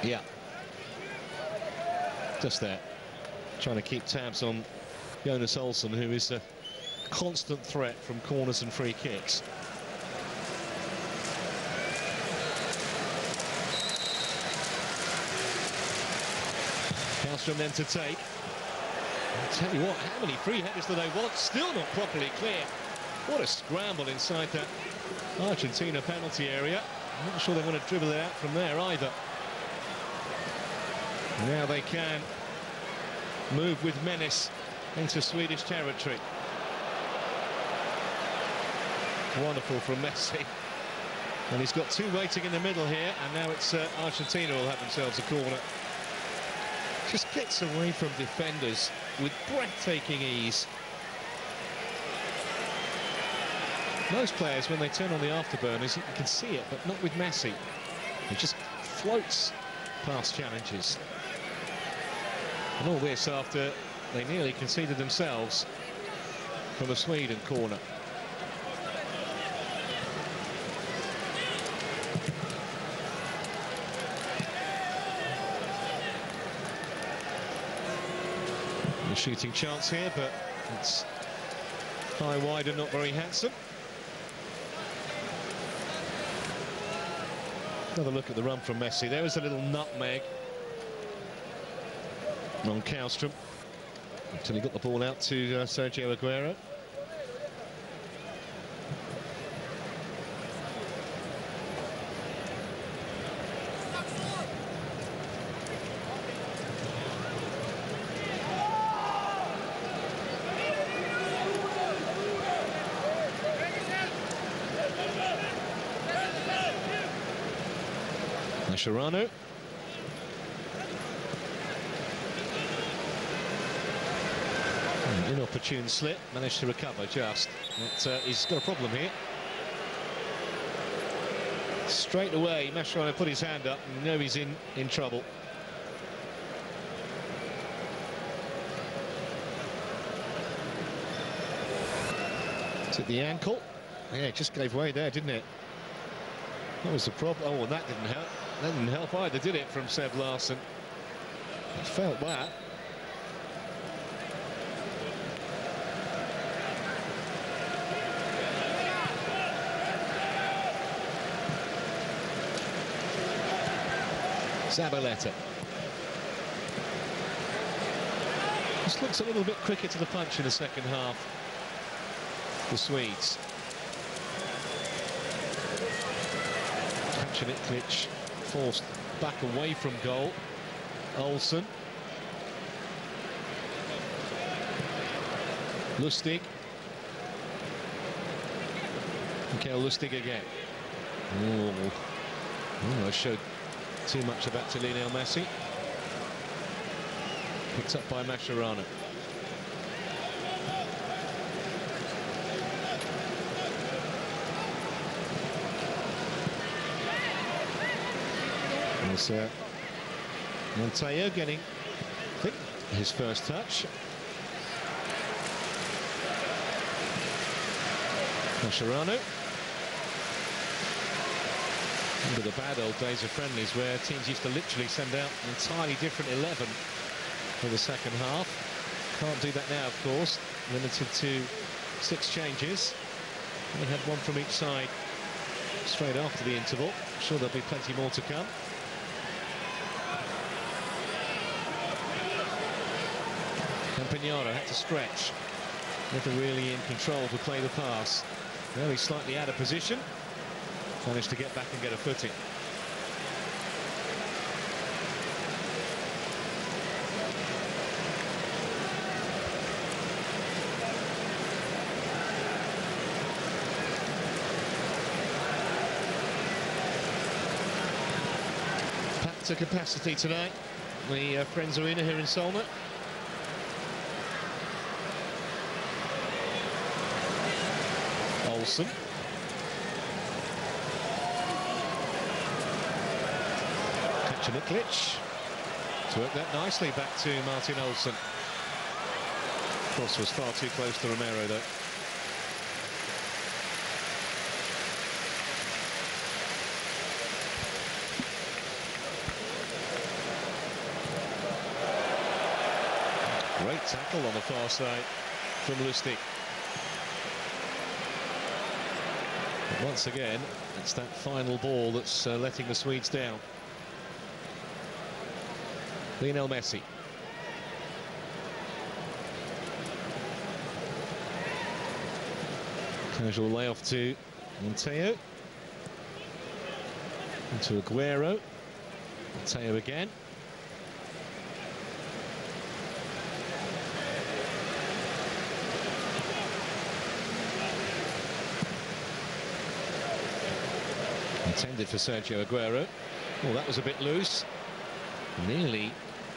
Yeah, just there, trying to keep tabs on Jonas Olsen, who is a constant threat from corners and free kicks. Kallström then to take. I'll tell you what, how many free headers do they want? Still not properly clear. What a scramble inside that Argentina penalty area. I'm not sure they want to dribble it out from there either. Now they can move with menace into Swedish territory. Wonderful from Messi. And he's got two waiting in the middle here, and now it's Argentina will have themselves a corner. Just gets away from defenders with breathtaking ease. Most players, when they turn on the afterburners, you can see it, but not with Messi. He just floats past challenges. And all this after they nearly conceded themselves from a Sweden corner. A shooting chance here, but it's high wide and not very handsome. Another look at the run from Messi. There was a little nutmeg on Kallström until he got the ball out to Sergio Agüero. Mascherano. An inopportune slip, managed to recover just. But he's got a problem here. Straight away, Mascherano put his hand up, and you know he's in trouble. To the ankle. Yeah, it just gave way there, didn't it? That was the problem. Oh, well, that didn't help. That didn't help either, did it, from Seb Larsson? I felt that. Zabaleta. This looks a little bit quicker to the punch in the second half. The Swedes. Kampagnáro forced back away from goal. Olsen. Lustig. Mikael Lustig again. I showed too much of that to Lionel Messi. Picked up by Mascherano. There's Montoya getting, I think, his first touch. Mascherano. Remember the bad old days of friendlies where teams used to literally send out an entirely different 11 for the second half. Can't do that now, of course. Limited to 6 changes. We had one from each side straight after the interval. I'm sure there'll be plenty more to come. Campagnaro had to stretch. Never really in control to play the pass. Now he's slightly out of position. Managed to get back and get a footing. Packed to capacity tonight. The Friends Arena here in Solna. Olsen. Kampagnáro worked that nicely back to Martin Olsen. Cross was far too close to Romero, though. Great tackle on the far side from Lustig. But once again, it's that final ball that's letting the Swedes down. Lionel Messi. Casual layoff to Monteo. Into Agüero. Monteo again. Intended for Sergio Agüero. Oh, that was a bit loose. Nearly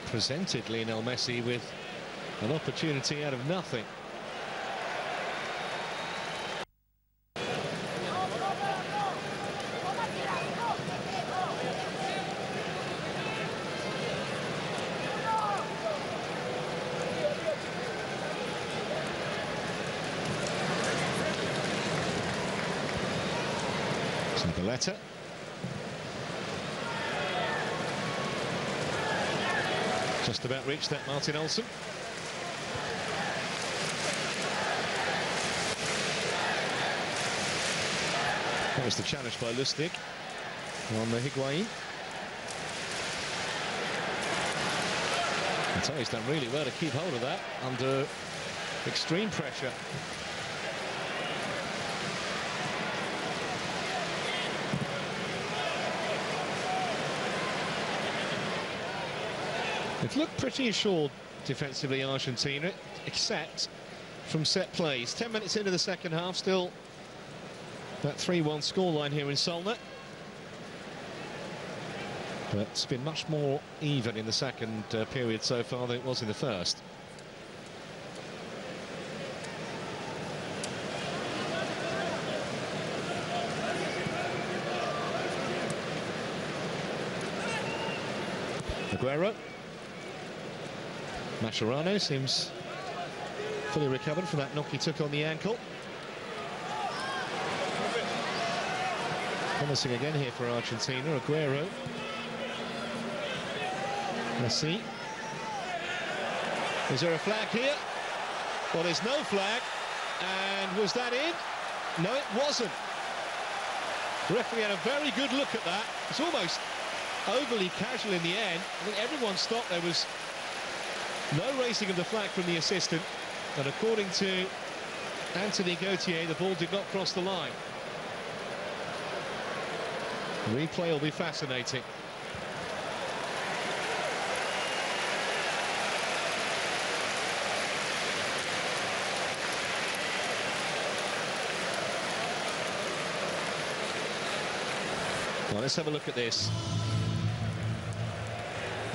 presented Lionel Messi with an opportunity out of nothing. Zabaleta. Just about reached that Martin Olsen. That was the challenge by Lustig on the Higuaín. Antony's done really well to keep hold of that under extreme pressure. They've looked pretty assured defensively, Argentina, except from set plays. 10 minutes into the second half, still that 3-1 scoreline here in Solna. But it's been much more even in the second period so far than it was in the first. Agüero. Mascherano seems fully recovered from that knock he took on the ankle. Promising again here for Argentina. Agüero. Messi. Is there a flag here? Well, there's no flag. And was that in? No, it wasn't. The referee had a very good look at that. It's almost overly casual in the end. I think everyone stopped. There was no raising of the flag from the assistant, and according to Antony Gautier, the ball did not cross the line. Replay will be fascinating. Well, let's have a look at this.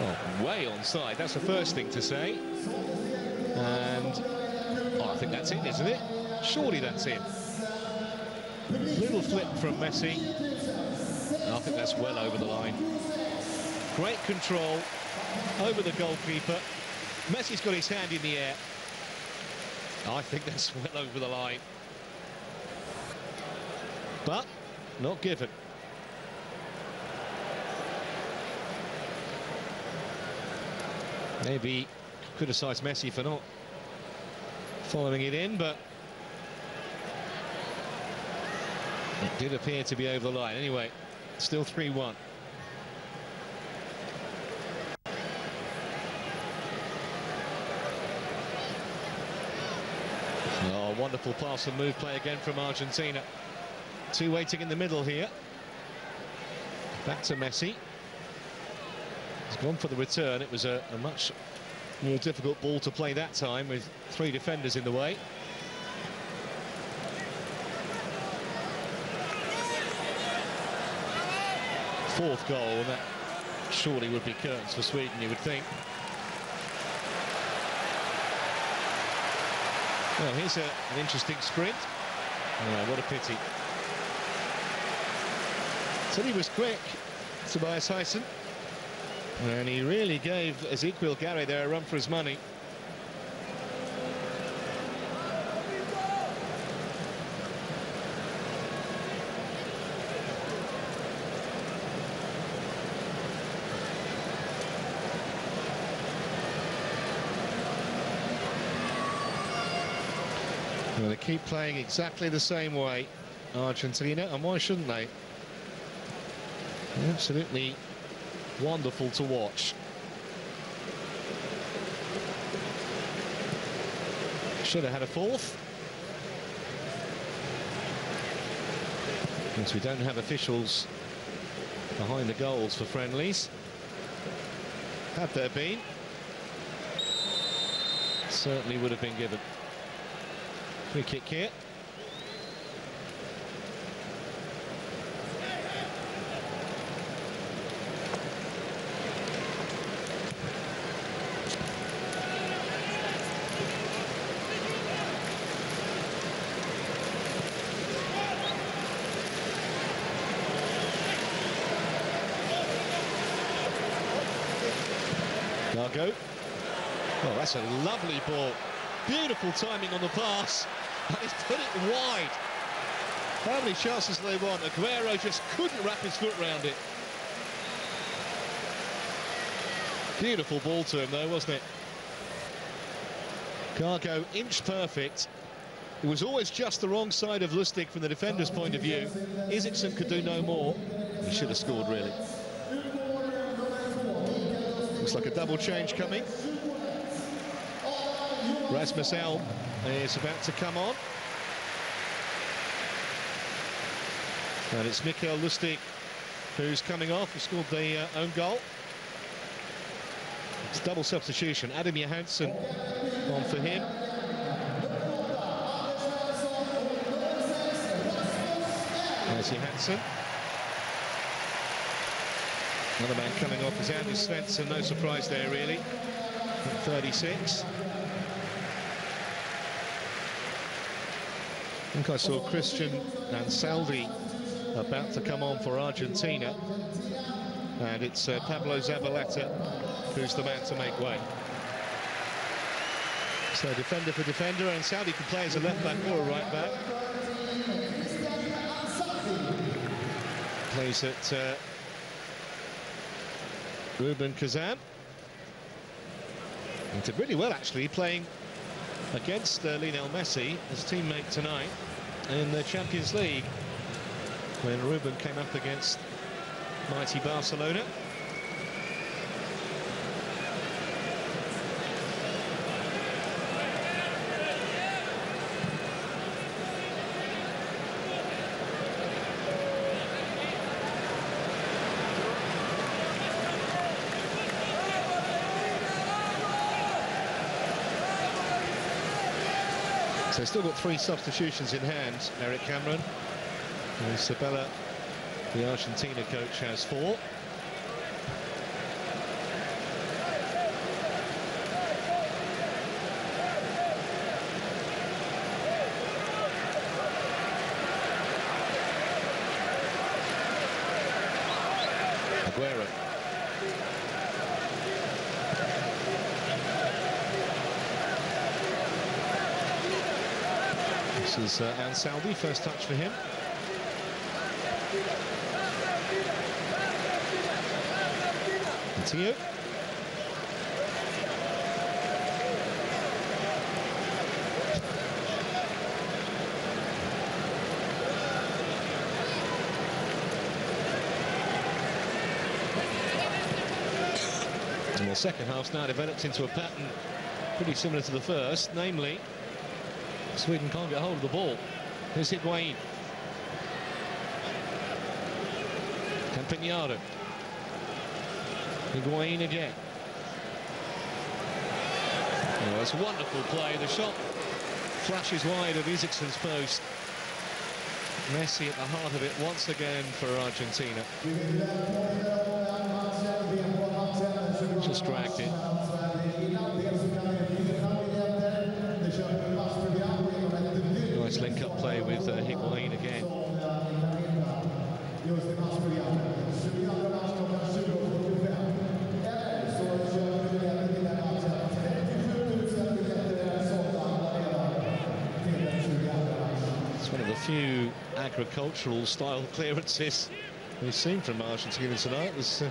Oh, way onside, that's the first thing to say. And, oh, I think that's it, isn't it? Surely that's it. Little flip from Messi. I think that's well over the line. Great control over the goalkeeper. Messi's got his hand in the air. I think that's well over the line. But not given. Maybe criticise Messi for not following it in, but it did appear to be over the line. Anyway, still 3-1. Oh, wonderful pass and move play again from Argentina. Two waiting in the middle here. Back to Messi. He's gone for the return. It was a much more difficult ball to play that time with three defenders in the way. Fourth goal, and that surely would be curtains for Sweden, you would think. Well, here's an interesting sprint. Oh, what a pity. Said he was quick, Tobias Heisen. And he really gave Ezequiel Garay there a run for his money. Well, they keep playing exactly the same way, Argentina, and why shouldn't they? Absolutely wonderful to watch. Should have had a fourth. Since we don't have officials behind the goals for friendlies. Had there been, certainly would have been given. Free kick here. Gago. Oh, that's a lovely ball. Beautiful timing on the pass. And he's put it wide. How many chances do they want? Agüero just couldn't wrap his foot round it. Beautiful ball to him, though, wasn't it? Gago, inch perfect. It was always just the wrong side of Lustig from the defender's point of view. Ezequiel could do no more. He should have scored, really. Looks like a double change coming. Rasmus Elm is about to come on. And it's Mikael Lustig who's coming off, who scored the own goal. It's double substitution. Adam Johansson on for him. There's Johansson. Another man coming off is Anders Svensson. No surprise there, really. At 36. I think I saw Cristian Ansaldi about to come on for Argentina. And it's Pablo Zabaleta who's the man to make way. So defender for defender, and Saudi can play as a left back or a right back. Plays at Ruben Kazan. He did really well, actually, playing against Lionel Messi, his teammate tonight, in the Champions League, when Ruben came up against mighty Barcelona. So still got 3 substitutions in hand, Eric Cameron. Sabella, the Argentina coach, has 4. Agüero. This is Ansaldi, first touch for him. Tio. And the second half's now developed into a pattern pretty similar to the first, namely Sweden can't get hold of the ball. Here's Higuaín. Campagnaro. Higuaín again. Oh, that's a wonderful play. The shot flashes wide of Ezequiel's post. Messi at the heart of it once again for Argentina. Just dragged it. Nice link-up play with Higuaín again. It's one of the few agricultural style clearances we've seen from Argentina tonight. It was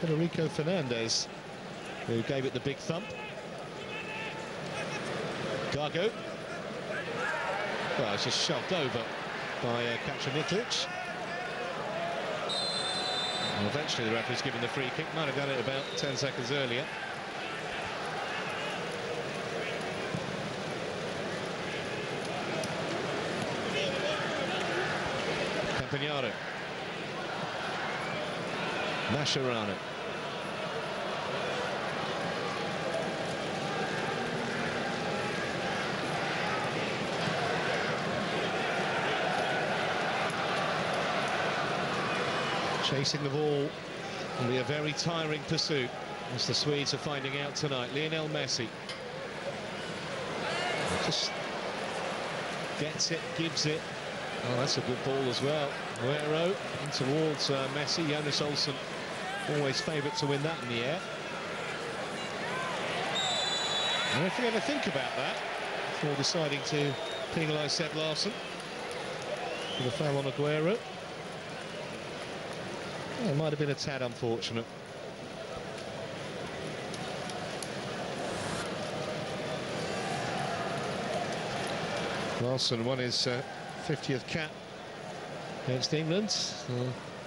Federico Fernández who gave it the big thump. Gago. Well, it's just shoved over by Kaczmarek. And eventually the referee's given the free kick. Might have done it about 10 seconds earlier. Campagnaro. Mascherano. Chasing the ball will be a very tiring pursuit, as the Swedes are finding out tonight. Lionel Messi just gets it, gives it. Oh, that's a good ball as well. Romero in towards Messi. Jonas Olsson always favourite to win that in the air. And if we ever think about that before deciding to penalise Seb Larsson with a foul on Agüero, well, it might have been a tad unfortunate. Larsson won his 50th cap against England.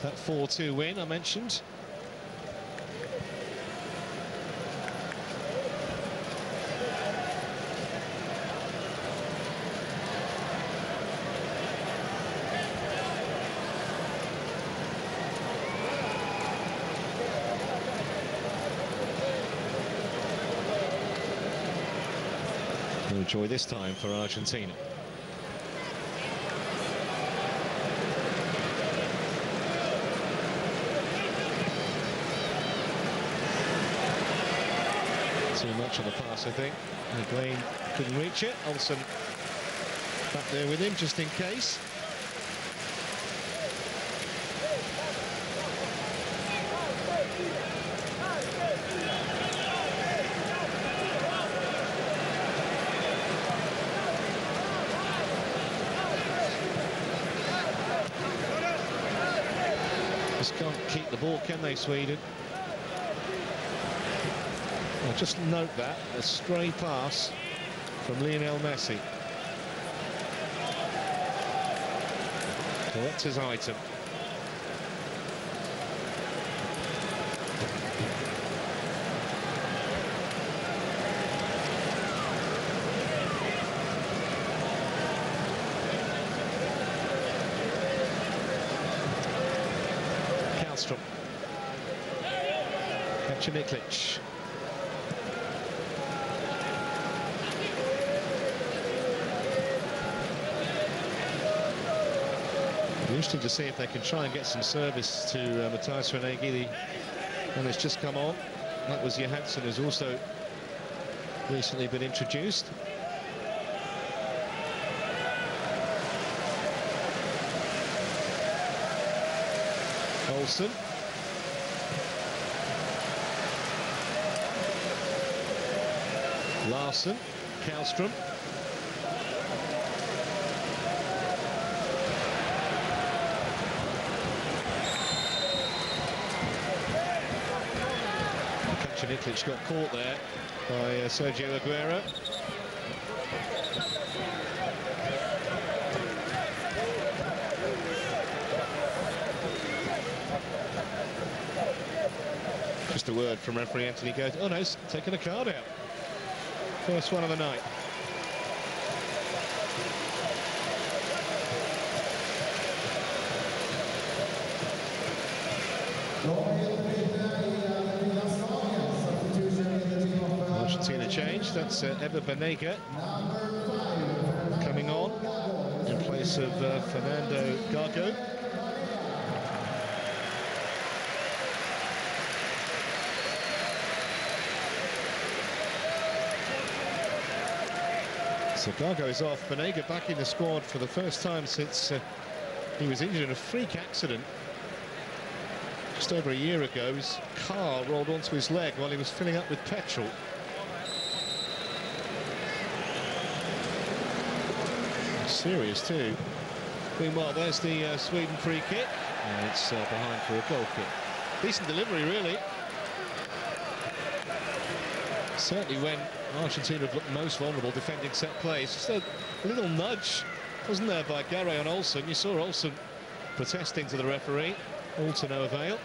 That 4-2 win I mentioned. No joy this time for Argentina. Too much on the pass, I think. Higuaín couldn't reach it. Olsen back there with him, just in case. Just can't keep the ball, can they, Sweden? Well, just note that, a stray pass from Lionel Messi. Collects his item. Kallstrom. Kacaniklic. Interesting to see if they can try and get some service to Matthijs Renegi. The one that's just come on. That was Johansson, who's also recently been introduced. Olsen. Larsson. Kallstrom. Kacaniklic got caught there by Sergio Agüero. Just a word from referee Antony Gautier. Oh no, he's taken a card out. First one of the night. Argentina change. That's Ever Banega coming on in place of Fernando Gago. So Gago is off. Banega back in the squad for the first time since he was injured in a freak accident just over a year ago. His car rolled onto his leg while he was filling up with petrol. Serious too. Meanwhile, there's the Sweden free kick, and it's behind for a goal kick. Decent delivery, really. Certainly when Argentina have looked most vulnerable defending set plays. Just a little nudge, wasn't there, by Garay on Olsen. You saw Olsen protesting to the referee, all to no avail.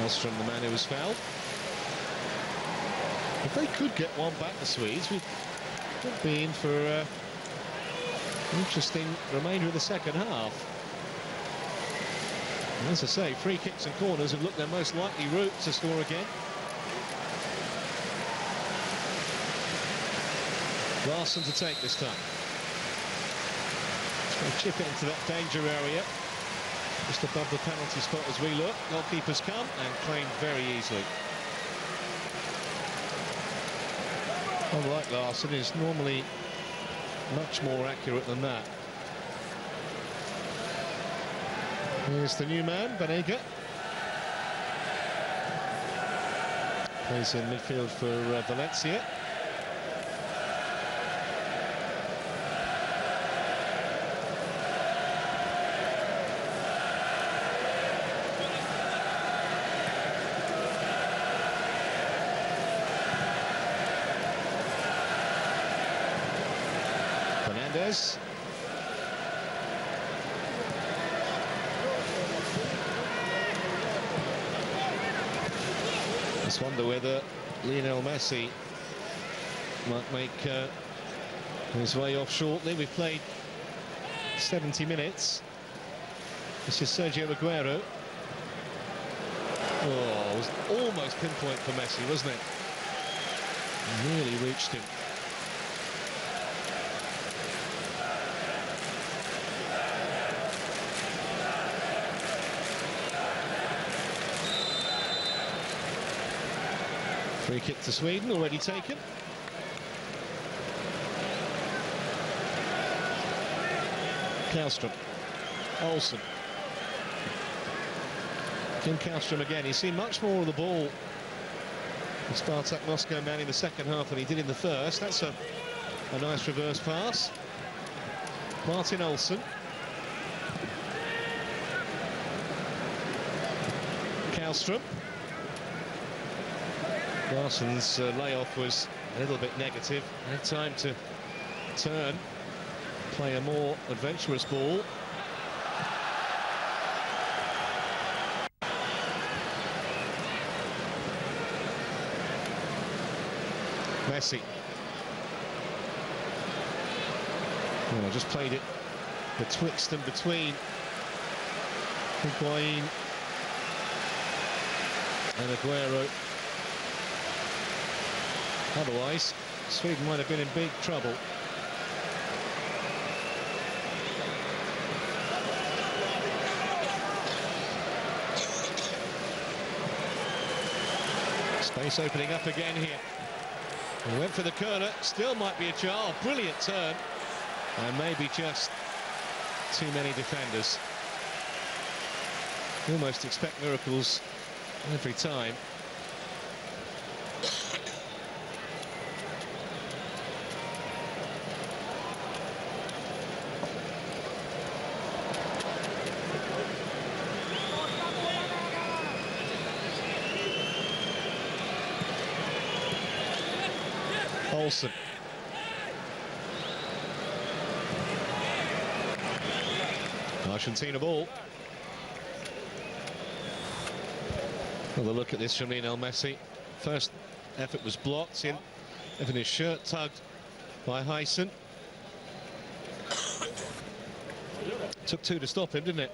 Karlström, the man who was fouled. If they could get one back, the Swedes, we could be in for an interesting remainder of the second half. And as I say, free kicks and corners have looked their most likely route to score again. Larson to take this time. Going to chip it into that danger area, just above the penalty spot as we look. Goalkeepers come and claimed very easily. Unlike Larson, is normally much more accurate than that. Here's the new man, Banega. Plays in midfield for Valencia. Fernández. Just wonder whether Lionel Messi might make his way off shortly. We've played 70 minutes. This is Sergio Agüero. Oh, it was almost pinpoint for Messi, wasn't it? Nearly reached him. Free kick to Sweden, already taken. Karlström. Olsen. Kim Karlström again. He's seen much more of the ball, the Spartak Moscow man, in the second half than he did in the first. That's a nice reverse pass. Martin Olsen. Karlström. Larsson's layoff was a little bit negative. Had time to turn, play a more adventurous ball. Messi. Oh, just played it betwixt and between Higuaín and Agüero. Otherwise, Sweden might have been in big trouble. Space opening up again here. He went for the corner, still might be a chance. Brilliant turn, and maybe just too many defenders. You almost expect miracles every time. Olsen. Argentina ball. Another look at this from Lionel Messi. First effort was blocked, in having his shirt tugged by Higuaín. Took two to stop him, didn't it?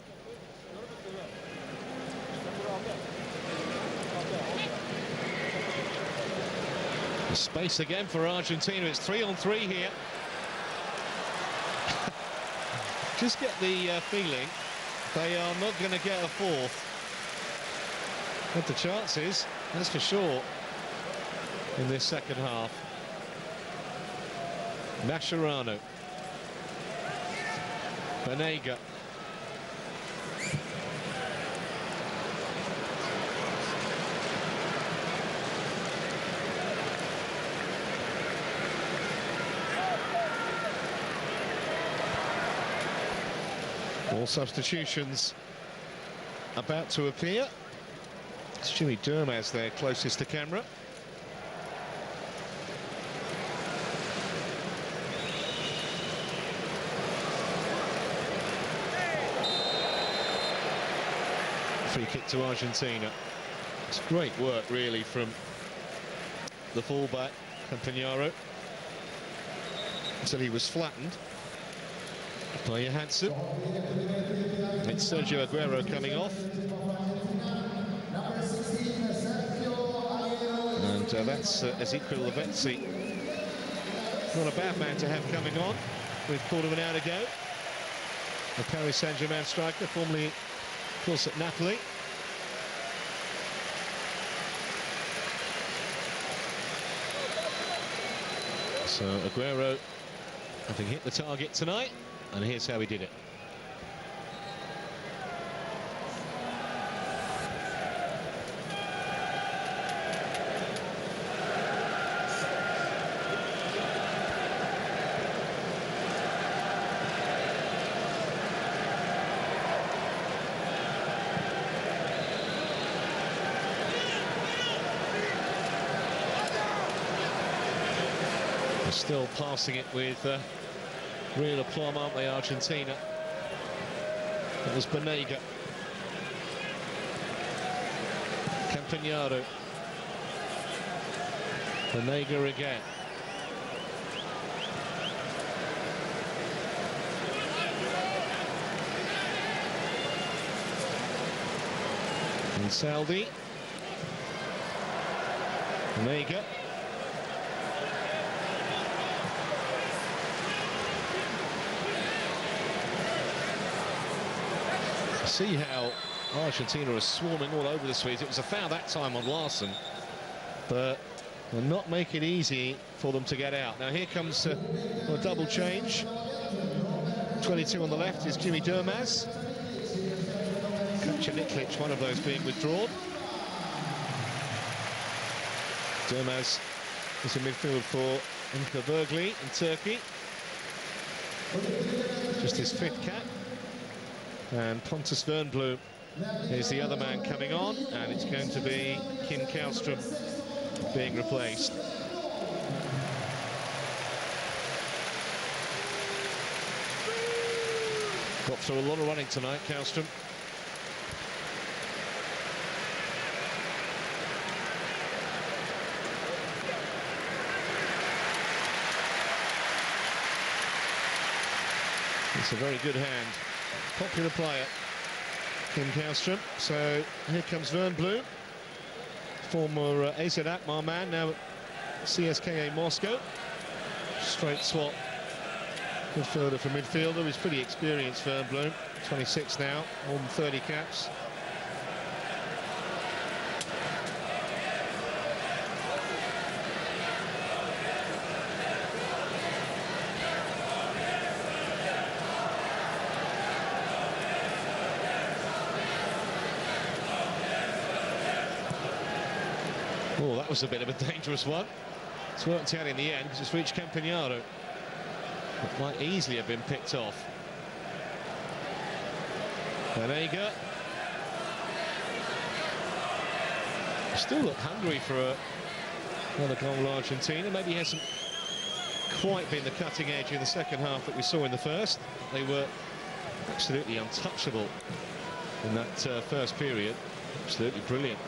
Space again for Argentina. It's 3-on-3 here. Just get the feeling they are not going to get a fourth. But the chances, that's for sure, in this second half. Mascherano. Banega. All substitutions about to appear. It's Jimmy Durmaz there, closest to camera. Free kick to Argentina. It's great work, really, from the fullback, Campagnaro, until he was flattened by Johansson. It's Sergio Agüero coming off. And that's Ezequiel. Not a bad man to have coming on with quarter of an hour to go. The Paris Saint-Germain striker, formerly, of course, at Napoli. So Agüero having hit the target tonight, and here's how he did it. Still passing it with real aplomb, aren't they, Argentina? That was Banega. Campagnaro. Banega again. And Saldi. Banega. See how Argentina are swarming all over the Swedes. It was a foul that time on Larsson, but will not make it easy for them to get out. Now here comes a double change. 22 on the left is Jimmy Durmaz. Kacaniklic, one of those being withdrawn. Durmaz is in midfield for Inka Bergli in Turkey. Just his 5th cap. And Pontus Wernbloom is the other man coming on, and it's going to be Kim Kallström being replaced. Got through a lot of running tonight, Kallström. It's a very good hand. Popular player, Kim Kallström. So here comes Wernbloom, former AZ Alkmaar man, now at CSKA Moscow. Straight swap. Midfielder for midfielder. He's pretty experienced, Wernbloom. 26 now, more than 30 caps. Oh, that was a bit of a dangerous one. It's worked out in the end because it's reached Campagnaro. It might easily have been picked off. Banega. Still look hungry for another goal, Argentina. Maybe he hasn't quite been the cutting edge in the second half that we saw in the first. They were absolutely untouchable in that first period. Absolutely brilliant.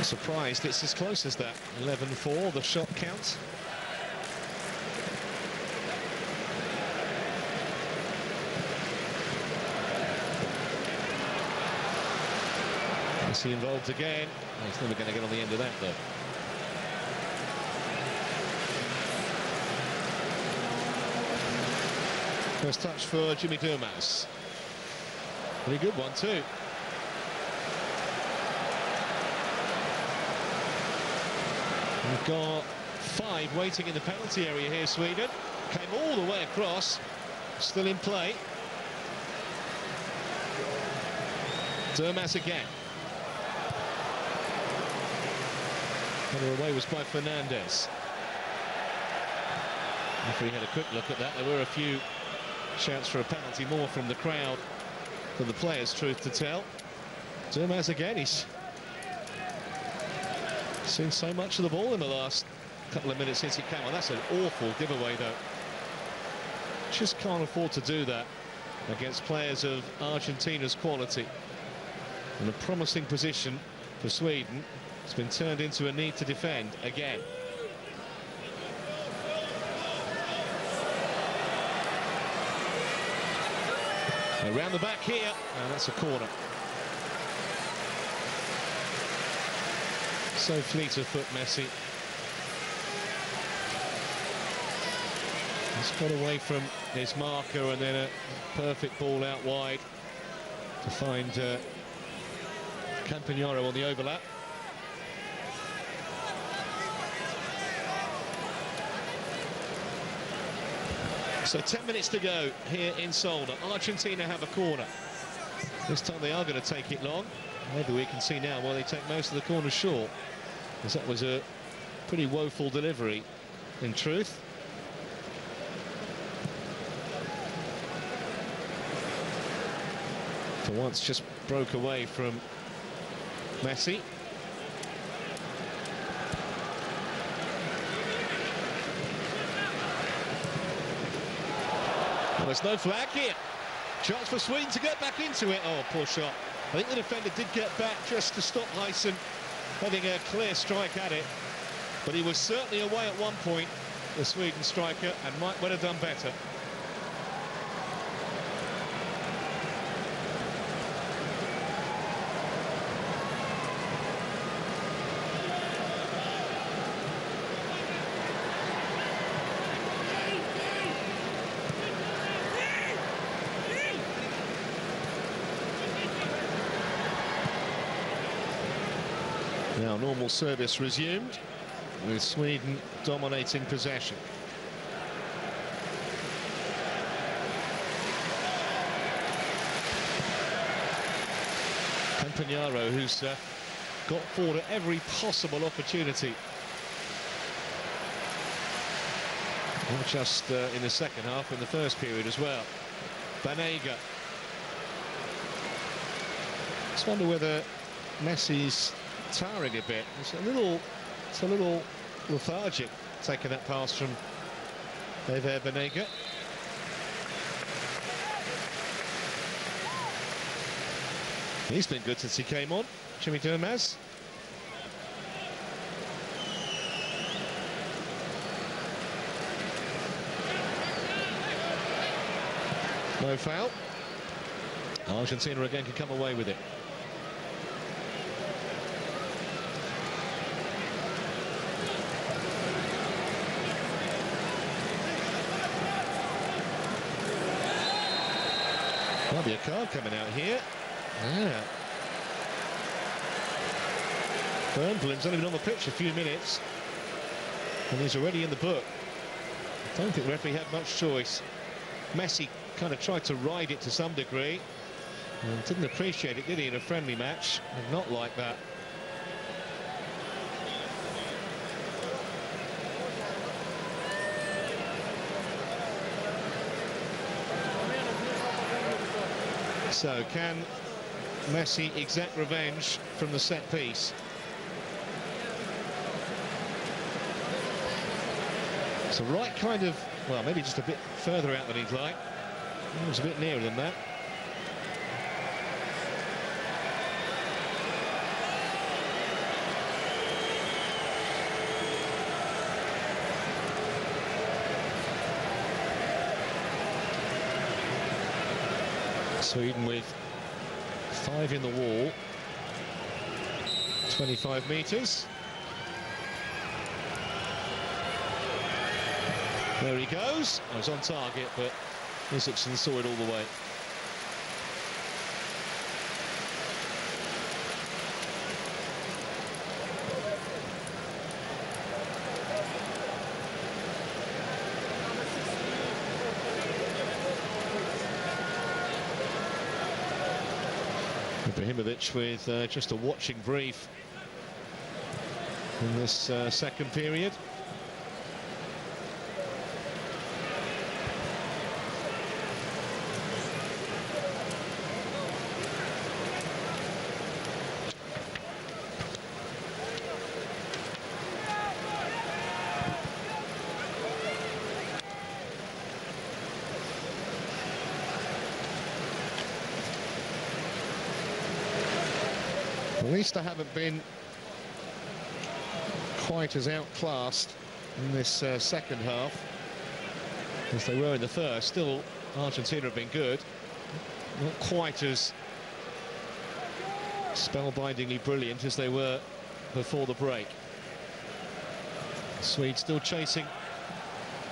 Surprised it's as close as that. 11-4, the shot count. Messi involved again. Oh, he's never going to get on the end of that, though. First touch for Jimmy Durmaz. Pretty good one, too. We've got 5 waiting in the penalty area here, Sweden. Came all the way across, still in play. Durmaz again. Header away was by Fernández. If we had a quick look at that, there were a few shouts for a penalty, more from the crowd than the players, truth to tell. Durmaz again, he's Seen so much of the ball in the last couple of minutes since he came on. That's an awful giveaway, though. Just can't afford to do that against players of Argentina's quality. In a promising position for Sweden, it's been turned into a need to defend again. Around the back here, and that's a corner. So fleet of foot, Messi. He's got away from his marker, and then a perfect ball out wide to find Campagnaro on the overlap. So 10 minutes to go here in Solna. Argentina have a corner. This time they are going to take it long. Maybe we can see now why they take most of the corners short, because that was a pretty woeful delivery, in truth. For once, just broke away from Messi. Well, there's no flag here. Chance for Sweden to get back into it. Oh, poor shot. I think the defender did get back just to stop Higuaín having a clear strike at it. But he was certainly away at one point, the Sweden striker, and might well have done better. Now normal service resumed, with Sweden dominating possession. Campagnaro, who's got forward at every possible opportunity. Not just in the second half, in the first period as well. Banega. Just wonder whether Messi's towering a bit. It's a little lethargic, taking that pass from Banega. He's been good since he came on, Jimmy Durmaz. No foul. Argentina again can come away with it. Might be a card coming out here. Yeah. Burnblim's only been on the pitch a few minutes, and he's already in the book. I don't think the referee had much choice. Messi kind of tried to ride it to some degree, and didn't appreciate it, did he, in a friendly match? And not like that. So can Messi exact revenge from the set piece? It's the right kind of, well, maybe just a bit further out than he'd like. It was a bit nearer than that. Sweden with 5 in the wall, 25 metres. There he goes. I was on target, but Ezequiel saw it all the way. With just a watching brief in this second period. At least they haven't been quite as outclassed in this second half as they were in the first. Still, Argentina have been good. Not quite as spellbindingly brilliant as they were before the break. Swedes still chasing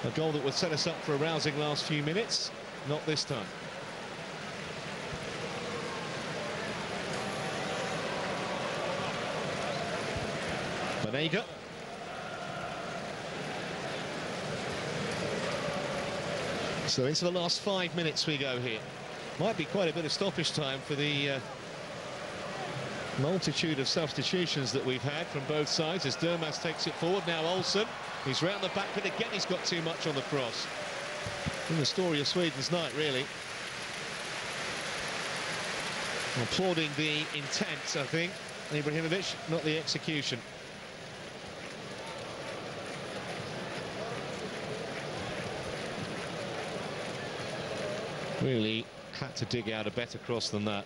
a goal that would set us up for a rousing last few minutes. Not this time. Banega. So into the last 5 minutes we go here. Might be quite a bit of stoppage time for the multitude of substitutions that we've had from both sides as Durmaz takes it forward. Now Olsen, he's round the back, but again he's got too much on the cross. In the story of Sweden's night, really. Applauding the intent, I think, Ibrahimovic, not the execution. Really had to dig out a better cross than that.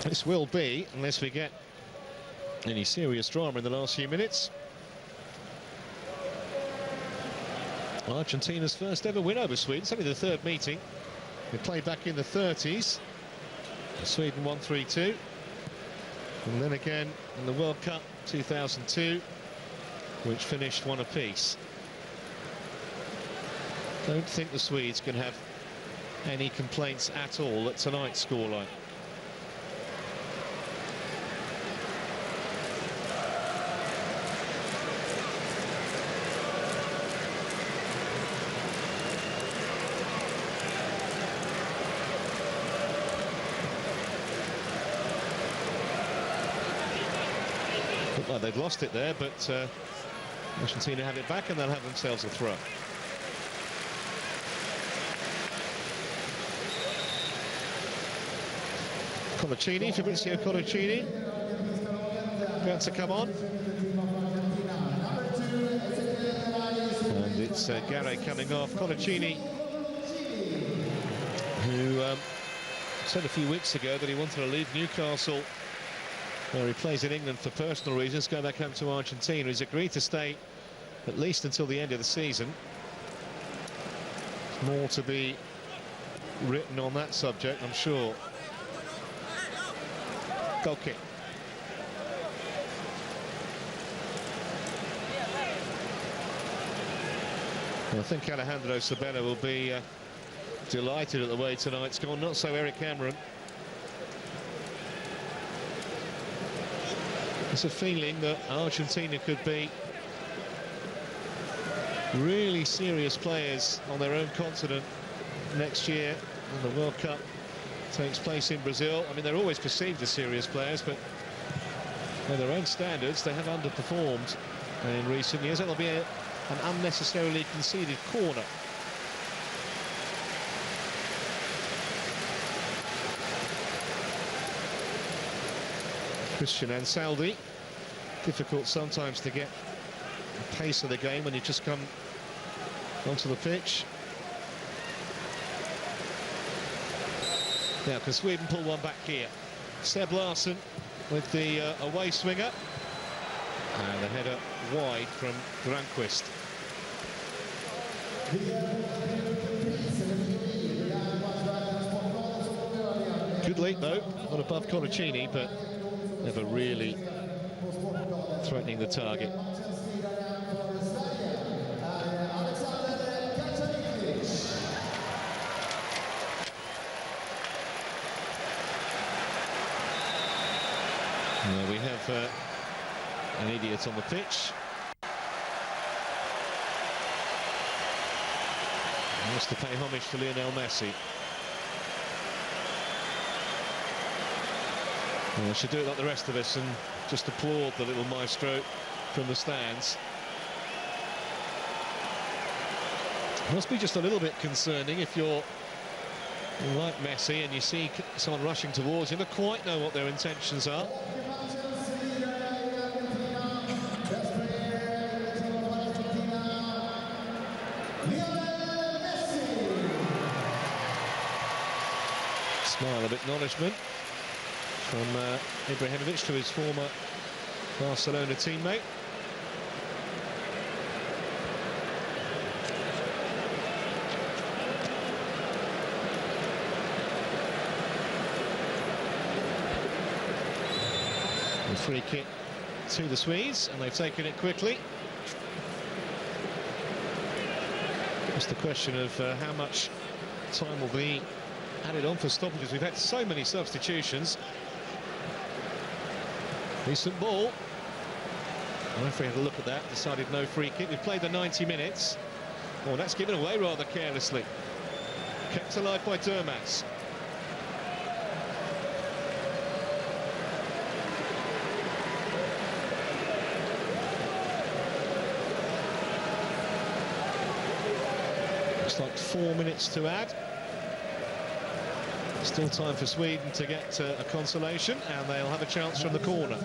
This will be, unless we get any serious drama in the last few minutes, Argentina's first ever win over Sweden. It's only the third meeting. They played back in the 30s. Sweden won 3-2. And then again in the World Cup 2002, which finished 1 apiece. Don't think the Swedes can have any complaints at all at tonight's scoreline. Looked like they'd lost it there, but Argentina have it back and they'll have themselves a throw. Colaccini, Fabrizio Colaccini, about to come on. And it's Garay coming off. Colaccini, who said a few weeks ago that he wanted to leave Newcastle, where he plays in England for personal reasons, go back home to Argentina. He's agreed to stay at least until the end of the season. There's more to be written on that subject, I'm sure. Goal kick. Well, I think Alejandro Sabella will be delighted at the way tonight's gone. Not so Eric Cameron. It's a feeling that Argentina could be really serious players on their own continent next year when the World Cup takes place in Brazil. I mean, they're always perceived as serious players, but by their own standards, they have underperformed in recent years. That'll be an unnecessarily conceded corner. Cristian Ansaldi. Difficult sometimes to get the pace of the game when you just come onto the pitch. Now, can Sweden pull one back here? Seb Larsson with the away swinger. And the header wide from Granqvist. Good leap, though. Not above Colaccini, but never really threatening the target. Well, we have an idiot on the pitch. He wants to pay homage to Lionel Messi. Well, I should do it like the rest of us and just applaud the little maestro from the stands. It must be just a little bit concerning if you're like Messi and you see someone rushing towards you, you don't quite know what their intentions are. Smile of acknowledgement from Ibrahimovic to his former Barcelona teammate. And free kick to the Swedes, and they've taken it quickly. Just the question of how much time will be added on for stoppages. We've had so many substitutions. Decent ball. The referee had a look at that, decided no free kick. We've played the 90 minutes. Oh, that's given away rather carelessly. Kept alive by Durmaz. Looks like 4 minutes to add. Still time for Sweden to get a consolation, and they'll have a chance from the corner.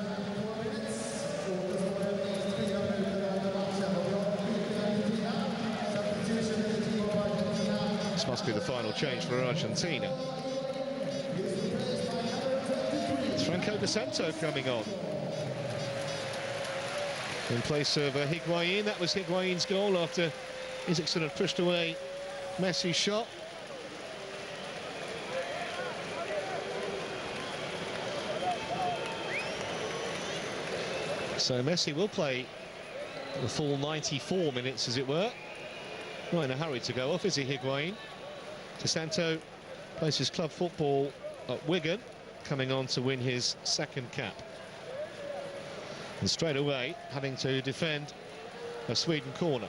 This must be the final change for Argentina. It's Franco De Santo coming on in place of Higuaín. That was Higuaín's goal after Ezequiel had pushed away Messi's shot. So Messi will play the full 94 minutes, as it were. Not in a hurry to go off, is he, Higuaín? De Santo plays his club football at Wigan, coming on to win his second cap. And straight away, having to defend a Sweden corner.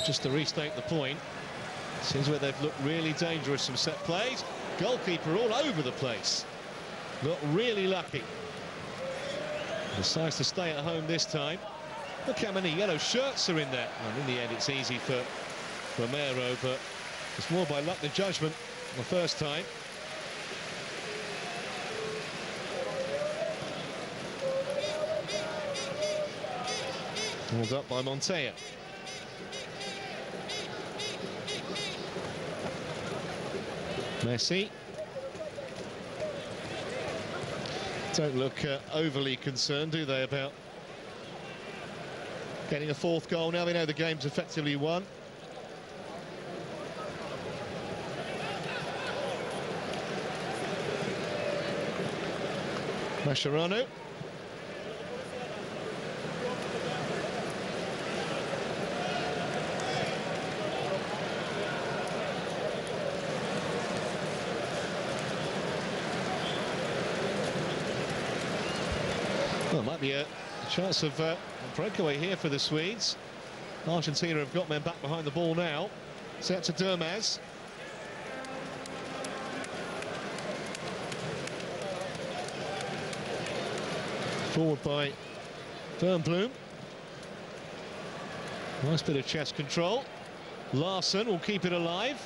Just to restate the point, seems where they've looked really dangerous from set plays. Goalkeeper all over the place. Got really lucky. Decides to stay at home this time. Look how many yellow shirts are in there. And in the end, it's easy for Romero, but it's more by luck than judgment the first time. Pulled up by Montoya. Messi. Don't look overly concerned, do they, about getting a fourth goal? Now they know the game's effectively won. Mascherano. Well, might be a chance of a breakaway here for the Swedes. Argentina have got men back behind the ball now. Set to Durmaz. Forward by Bernblum. Nice bit of chest control. Larsson will keep it alive.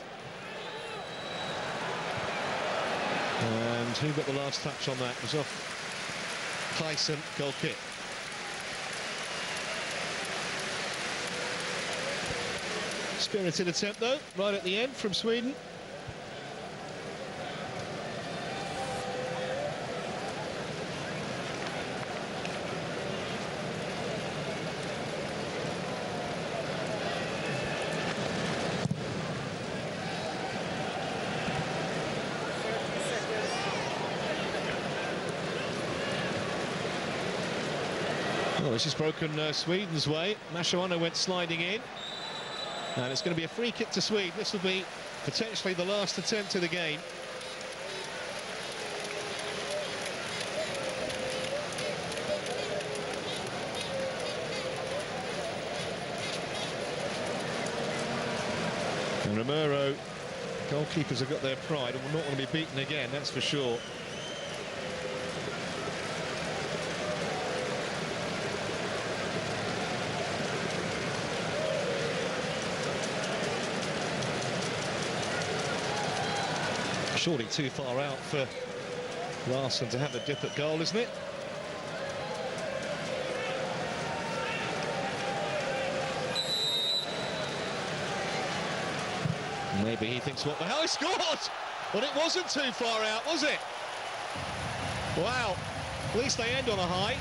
And who got the last touch on that? It was off Tyson, goal kick. Spirited attempt though, right at the end from Sweden. Well, this is broken Sweden's way. Mascherano went sliding in. And it's going to be a free kick to Sweden. This will be potentially the last attempt of the game. And Romero, goalkeepers have got their pride and will not want to be beaten again, that's for sure. Surely too far out for Larsson to have a dip at goal, isn't it? Maybe he thinks, what the hell, he scored! But it wasn't too far out, was it? Wow, at least they end on a high.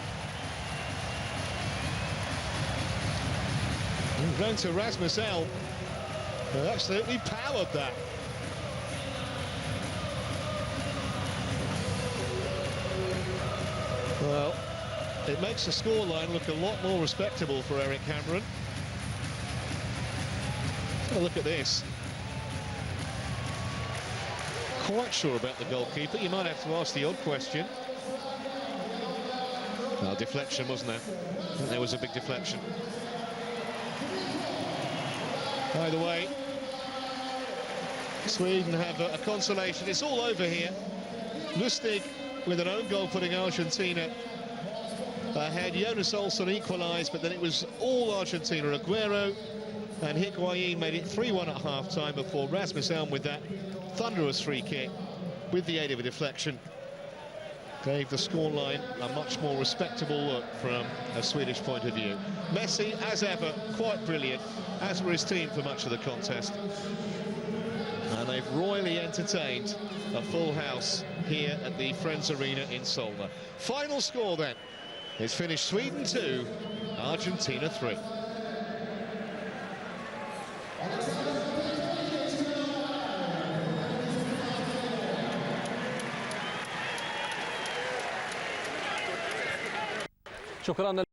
And going to Rasmus Elm, who absolutely powered that. Well, it makes the scoreline look a lot more respectable for Eric Cameron. Have a look at this. Quite sure about the goalkeeper. You might have to ask the odd question. Well, deflection, wasn't there? I think there was a big deflection. Either way, Sweden have a consolation. It's all over here. Lustig with an own goal putting Argentina ahead. Jonas Olsson equalised, but then it was all Argentina. Agüero and Higuaín made it 3-1 at half-time before Rasmus Elm with that thunderous free kick with the aid of a deflection gave the scoreline a much more respectable look from a Swedish point of view. Messi, as ever, quite brilliant, as were his team for much of the contest. And they've royally entertained a full house here at the Friends Arena in Solna. Final score then is finished Sweden 2, Argentina 3. شكرا.